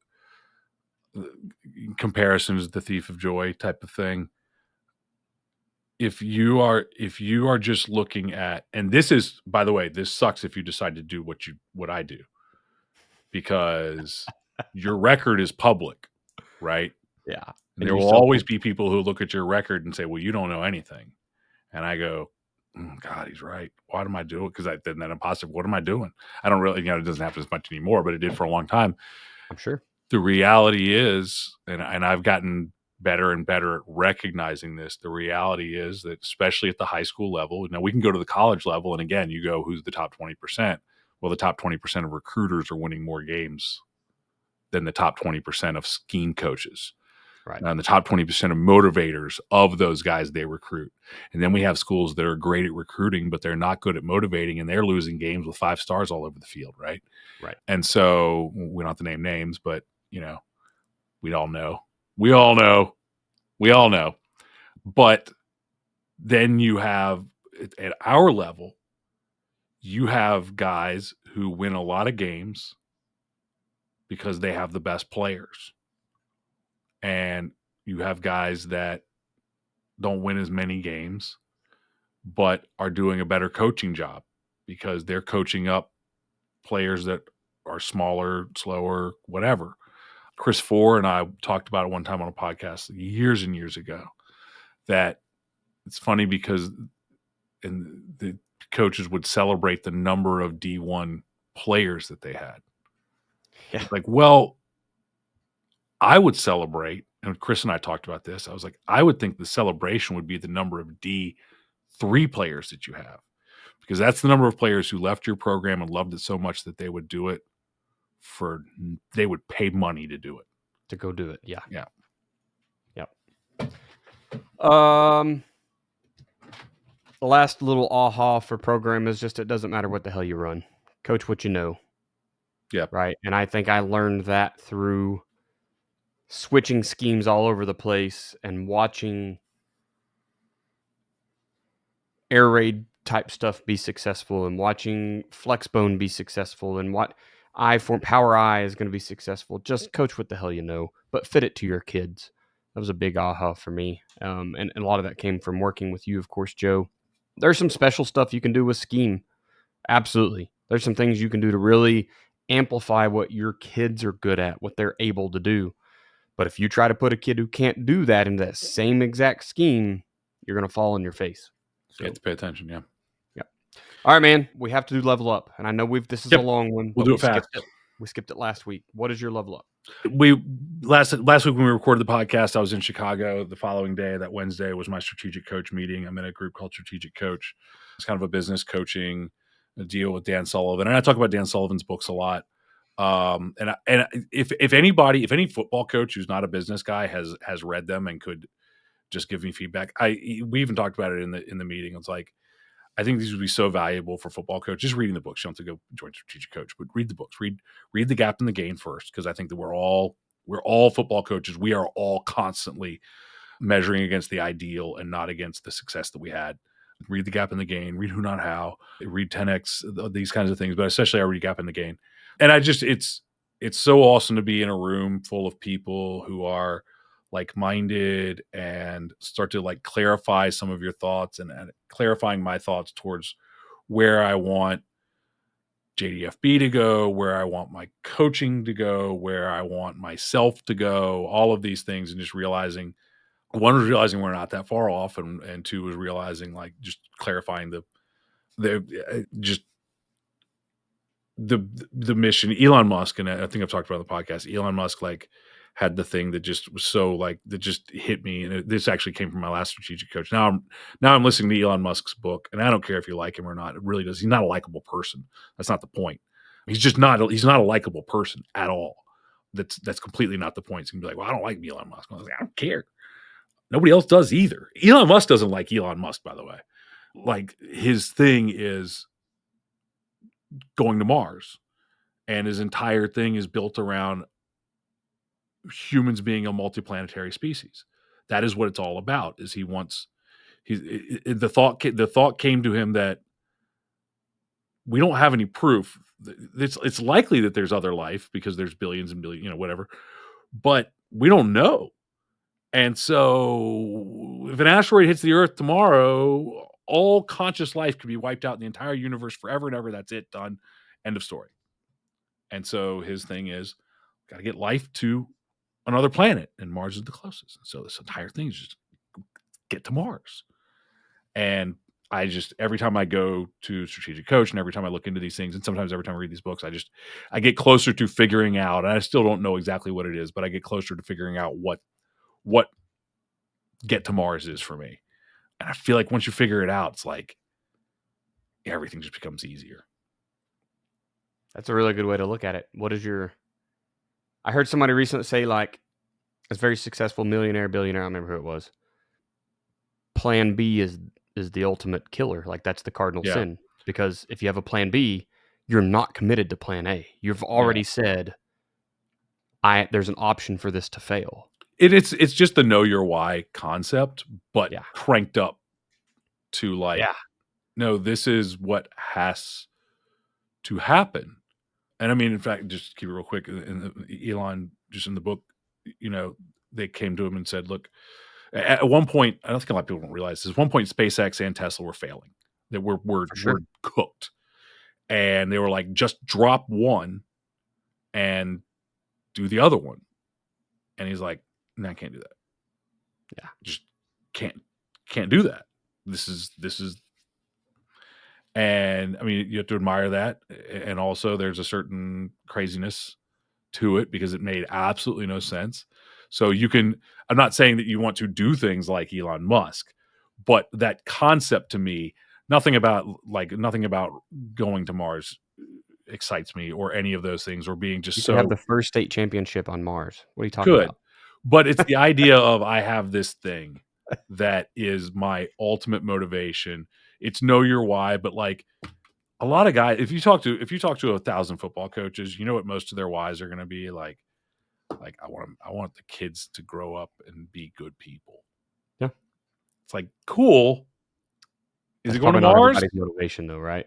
[SPEAKER 2] comparisons, the thief of joy type of thing. If you are just looking at, and this is, by the way, this sucks if you decide to do what I do, because your record is public, right?
[SPEAKER 1] yeah,
[SPEAKER 2] And
[SPEAKER 1] and
[SPEAKER 2] there
[SPEAKER 1] you
[SPEAKER 2] will
[SPEAKER 1] sell
[SPEAKER 2] always
[SPEAKER 1] people.
[SPEAKER 2] be people who look at your record and say, well, you don't know anything. And I go, God, he's right. What am I doing? Because then that imposter, what am I doing? I don't really, it doesn't happen as much anymore, but it did for a long time.
[SPEAKER 1] I'm sure.
[SPEAKER 2] The reality is, and I've gotten better and better at recognizing this. The reality is that, especially at the high school level, now we can go to the college level, and again, you go, who's the top 20%? Well, the top 20% of recruiters are winning more games than the top 20% of scheme coaches.
[SPEAKER 1] Right.
[SPEAKER 2] And the top 20% of motivators of those guys they recruit. And then we have schools that are great at recruiting, but they're not good at motivating, and they're losing games with 5 stars all over the field, right?
[SPEAKER 1] Right.
[SPEAKER 2] And so we don't have to name names, but we all know. We all know. We all know. But then you have, at our level, you have guys who win a lot of games because they have the best players. And you have guys that don't win as many games, but are doing a better coaching job because they're coaching up players that are smaller, slower, whatever. Chris Four and I talked about it one time on a podcast years and years ago, that it's funny because the coaches would celebrate the number of D1 players that they had.
[SPEAKER 1] Yeah.
[SPEAKER 2] It's like, well, I would celebrate, and Chris and I talked about this. I was like, I would think the celebration would be the number of D3 players that you have, because that's the number of players who left your program and loved it so much that they would do it they would pay money to do it.
[SPEAKER 1] To go do it. Yeah.
[SPEAKER 2] Yeah.
[SPEAKER 1] Yep. The last little aha for program is just it doesn't matter what the hell you run. Coach what you know.
[SPEAKER 2] Yeah.
[SPEAKER 1] Right. And I think I learned that through switching schemes all over the place and watching air raid type stuff be successful and watching flexbone be successful and what power I is going to be successful. Just coach what the hell you know, but fit it to your kids. That was a big aha for me. And a lot of that came from working with you, of course, Joe. There's some special stuff you can do with scheme. Absolutely. There's some things you can do to really amplify what your kids are good at, what they're able to do. But if you try to put a kid who can't do that into that same exact scheme, you're going to fall on your face.
[SPEAKER 2] So you have to pay attention. Yeah.
[SPEAKER 1] Yep. All right, man. We have to do level up. And I know this is a long one.
[SPEAKER 2] We'll do it fast.
[SPEAKER 1] We skipped it last week. What is your level up?
[SPEAKER 2] Last week when we recorded the podcast, I was in Chicago. The following day, that Wednesday, was my strategic coach meeting. I'm in a group called Strategic Coach. It's kind of a business coaching deal with Dan Sullivan, and I talk about Dan Sullivan's books a lot. And if any football coach who's not a business guy has read them and could just give me feedback, we even talked about it in the meeting. It's like, I think these would be so valuable for football coaches. Just reading the books. You don't have to go join Strategic Coach, but read the books. Read The Gap and the Gain first, because I think that we're all football coaches. We are all constantly measuring against the ideal and not against the success that we had. Read The Gap and the Gain. Read Who Not How. Read 10X. These kinds of things, but especially I read Gap and the Gain. And it's so awesome to be in a room full of people who are like-minded and start to like clarify some of your thoughts and clarifying my thoughts towards where I want JDFB to go, where I want my coaching to go, where I want myself to go, all of these things. And just realizing, one was realizing we're not that far off. And two was realizing, like, just clarifying the mission. Elon Musk, and I think I've talked about on the podcast, Elon Musk like had the thing that just was so like, that just hit me. And this actually came from my last strategic coach. Now I'm listening to Elon Musk's book, and I don't care if you like him or not. It really does. He's not a likable person. That's not the point. He's not a likable person at all. That's completely not the point. So you can be like, well, I don't like Elon Musk. I was like, I don't care. Nobody else does either. Elon Musk doesn't like Elon Musk, by the way. Like, his thing is going to Mars, and his entire thing is built around humans being a multiplanetary species. That is what it's all about. Is the thought came to him that we don't have any proof. It's likely that there's other life because there's billions and billions, whatever, but we don't know. And so if an asteroid hits the Earth tomorrow, all conscious life could be wiped out in the entire universe forever and ever. That's it. Done. End of story. And so his thing is, got to get life to another planet, and Mars is the closest. And so this entire thing is just get to Mars. And I just, every time I go to Strategic Coach and every time I look into these things, and sometimes every time I read these books, I get closer to figuring out, and I still don't know exactly what it is, but I get closer to figuring out what get to Mars is for me. And I feel like once you figure it out, it's like everything just becomes easier.
[SPEAKER 1] That's a really good way to look at it. I heard somebody recently say, like, a very successful millionaire, billionaire, I don't remember who it was. Plan B is the ultimate killer. Like, that's the cardinal sin. Because if you have a plan B, you're not committed to plan A. You've already said, there's an option for this to fail.
[SPEAKER 2] It's just the know your why concept, but cranked up to like, no, this is what has to happen. And I mean, in fact, just keep it real quick. Elon, just in the book, they came to him and said, look, at one point, I don't think a lot of people don't realize this. At one point, SpaceX and Tesla were failing. That we're cooked. And they were like, just drop one and do the other one. And he's like, no, I can't do that.
[SPEAKER 1] Yeah.
[SPEAKER 2] Just can't do that. This is, and I mean, you have to admire that. And also there's a certain craziness to it because it made absolutely no sense. So I'm not saying that you want to do things like Elon Musk, but that concept to me nothing about going to Mars excites me, or any of those things, or being just
[SPEAKER 1] You could have
[SPEAKER 2] so
[SPEAKER 1] the first state championship on Mars. What are you talking
[SPEAKER 2] good.
[SPEAKER 1] about?
[SPEAKER 2] But it's the idea of, I have this thing that is my ultimate motivation. It's know your why, but like a lot of guys, if you talk to 1,000 football coaches, you know what most of their whys are going to be like I want the kids to grow up and be good people.
[SPEAKER 1] Yeah.
[SPEAKER 2] It's like, cool. Is
[SPEAKER 1] That's
[SPEAKER 2] it going to
[SPEAKER 1] probably not
[SPEAKER 2] Mars?
[SPEAKER 1] everybody's motivation though, right?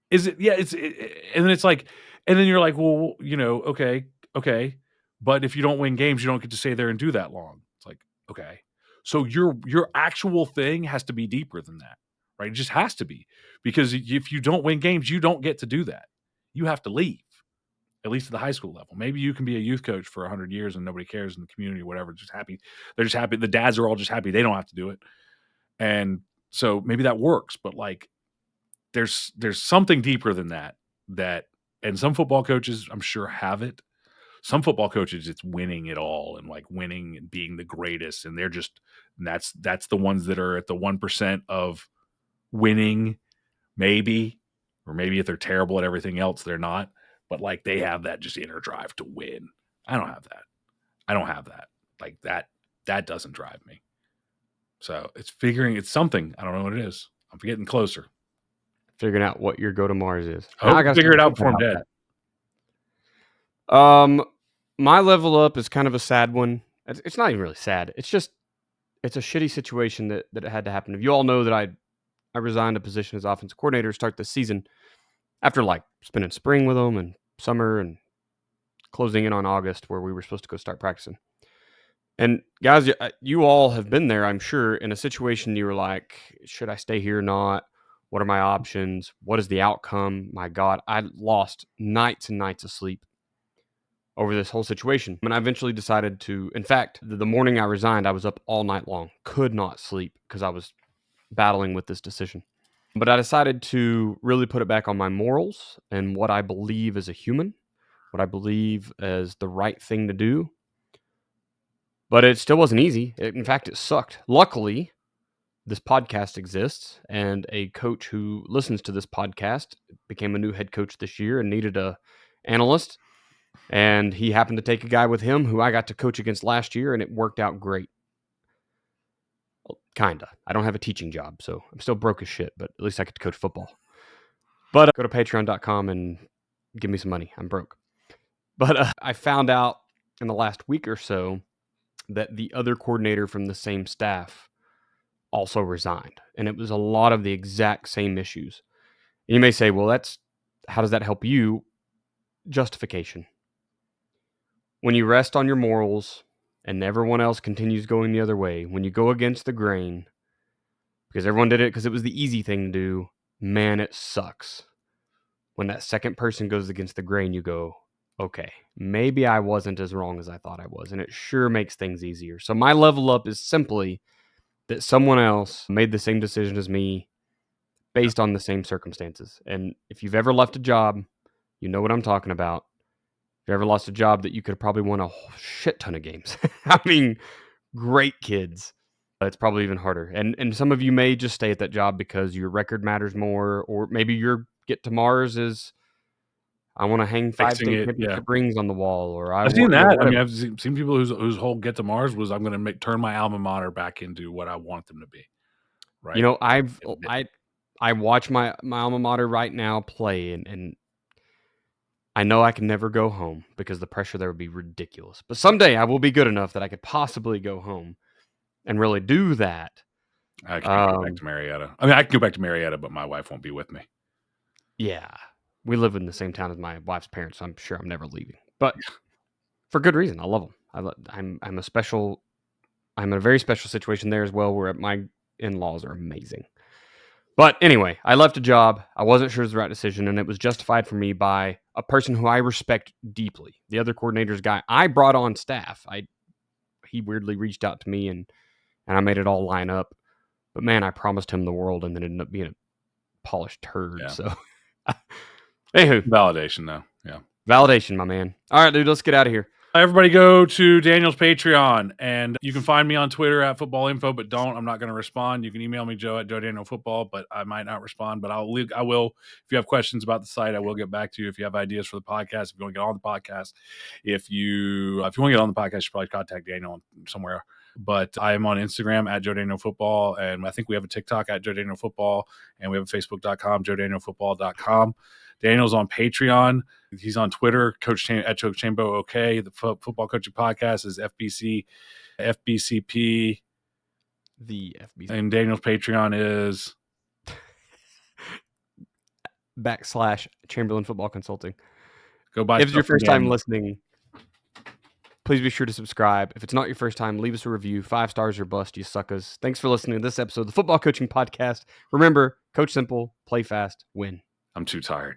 [SPEAKER 2] Is it? Yeah, and then it's like, and then you're like, well, okay, but if you don't win games, you don't get to stay there and do that long. It's like, okay, so your actual thing has to be deeper than that, right? It just has to be, because if you don't win games, you don't get to do that. You have to leave, at least at the high school level. Maybe you can be a youth coach for 100 years and nobody cares in the community or whatever. Just happy, they're just happy. The dads are all just happy they don't have to do it, and so maybe that works. But like, there's something deeper than that, and some football coaches, I'm sure, have it. Some football coaches, it's winning it all, and like winning and being the greatest, and that's the ones that are at the 1% of winning, maybe, or maybe if they're terrible at everything else, they're not, but like they have that just inner drive to win. I don't have that. Like that doesn't drive me. So it's something. I don't know what it is. I'm getting closer.
[SPEAKER 1] Figuring out what your go to Mars is.
[SPEAKER 2] I
[SPEAKER 1] Now
[SPEAKER 2] hope
[SPEAKER 1] I
[SPEAKER 2] you
[SPEAKER 1] gotta
[SPEAKER 2] figure
[SPEAKER 1] start
[SPEAKER 2] it out
[SPEAKER 1] thinking
[SPEAKER 2] before I'm
[SPEAKER 1] about
[SPEAKER 2] dead.
[SPEAKER 1] that. My level up is kind of a sad one. It's not even really sad. It's just it's a shitty situation that it had to happen. If you all know that I resigned a position as offensive coordinator to start this season after like spending spring with them and summer and closing in on August where we were supposed to go start practicing. And guys, you all have been there, I'm sure, in a situation you were like, should I stay here or not? What are my options? What is the outcome? My God, I lost nights and nights of sleep over this whole situation. And I eventually decided to, in fact, the morning I resigned, I was up all night long, could not sleep because I was battling with this decision. But I decided to really put it back on my morals and what I believe as a human, what I believe as the right thing to do. But it still wasn't easy. In fact, it sucked. Luckily, this podcast exists, and a coach who listens to this podcast became a new head coach this year and needed a analyst. And he happened to take a guy with him who I got to coach against last year, and it worked out great. Well, kinda. I don't have a teaching job, so I'm still broke as shit, but at least I get to coach football. But go to patreon.com and give me some money. I'm broke. But I found out in the last week or so that the other coordinator from the same staff also resigned. And it was a lot of the exact same issues. And you may say, well, how does that help you? Justification. When you rest on your morals and everyone else continues going the other way, when you go against the grain, because everyone did it because it was the easy thing to do, man, it sucks. When that second person goes against the grain, you go, okay, maybe I wasn't as wrong as I thought I was. And it sure makes things easier. So my level up is simply that someone else made the same decision as me based on the same circumstances. And if you've ever left a job, you know what I'm talking about. If you ever lost a job that you could have probably won a shit ton of games. I mean, great kids. It's probably even harder. And some of you may just stay at that job because your record matters more, or maybe your get to Mars is I want to hang 5
[SPEAKER 2] Fixing
[SPEAKER 1] state
[SPEAKER 2] it, yeah.
[SPEAKER 1] championship rings on the wall, or I
[SPEAKER 2] I've seen
[SPEAKER 1] want,
[SPEAKER 2] that. I mean,
[SPEAKER 1] whatever.
[SPEAKER 2] I've seen people whose whole get to Mars was, I'm going to turn my alma mater back into what I want them to be. Right.
[SPEAKER 1] You know, I watch my alma mater right now play, and I know I can never go home because the pressure there would be ridiculous. But someday I will be good enough that I could possibly go home and really do that.
[SPEAKER 2] I can't go back to Marietta. I mean, I can go back to Marietta, but my wife won't be with me.
[SPEAKER 1] Yeah. We live in the same town as my wife's parents, so I'm sure I'm never leaving. But for good reason. I love them. I'm in a very special situation there as well, where my in-laws are amazing. But anyway, I left a job. I wasn't sure it was the right decision, and it was justified for me by a person who I respect deeply. The other coordinator's guy I brought on staff. He weirdly reached out to me, and I made it all line up. But man, I promised him the world, and then ended up being a polished turd.
[SPEAKER 2] Yeah.
[SPEAKER 1] So, anywho,
[SPEAKER 2] validation though. Yeah,
[SPEAKER 1] validation, my man. All right, dude, let's get out of here.
[SPEAKER 2] Everybody go to Daniel's Patreon, and you can find me on Twitter at football info, but I'm not going to respond. You can email me, Joe at joedanielfootball, but I might not respond, but I will. If you have questions about the site, I will get back to you. If you have ideas for the podcast, if you want to get on the podcast, if you want to get on the podcast, you should probably contact Daniel somewhere. But I am on Instagram at joedanielfootball, and I think we have a TikTok at joedanielfootball, and we have a facebook.com, joedanielfootball.com. Daniel's on Patreon. He's on Twitter, at Coach Chambo. Okay, the football coaching podcast is FBCP.
[SPEAKER 1] The FBC.
[SPEAKER 2] And Daniel's Patreon is
[SPEAKER 1] / Chamberlain Football Consulting.
[SPEAKER 2] Go buy.
[SPEAKER 1] If it's your first time listening, please be sure to subscribe. If it's not your first time, leave us a review. 5 stars or bust, you suckers. Thanks for listening to this episode of the Football Coaching Podcast. Remember, coach simple, play fast, win.
[SPEAKER 2] I'm too tired.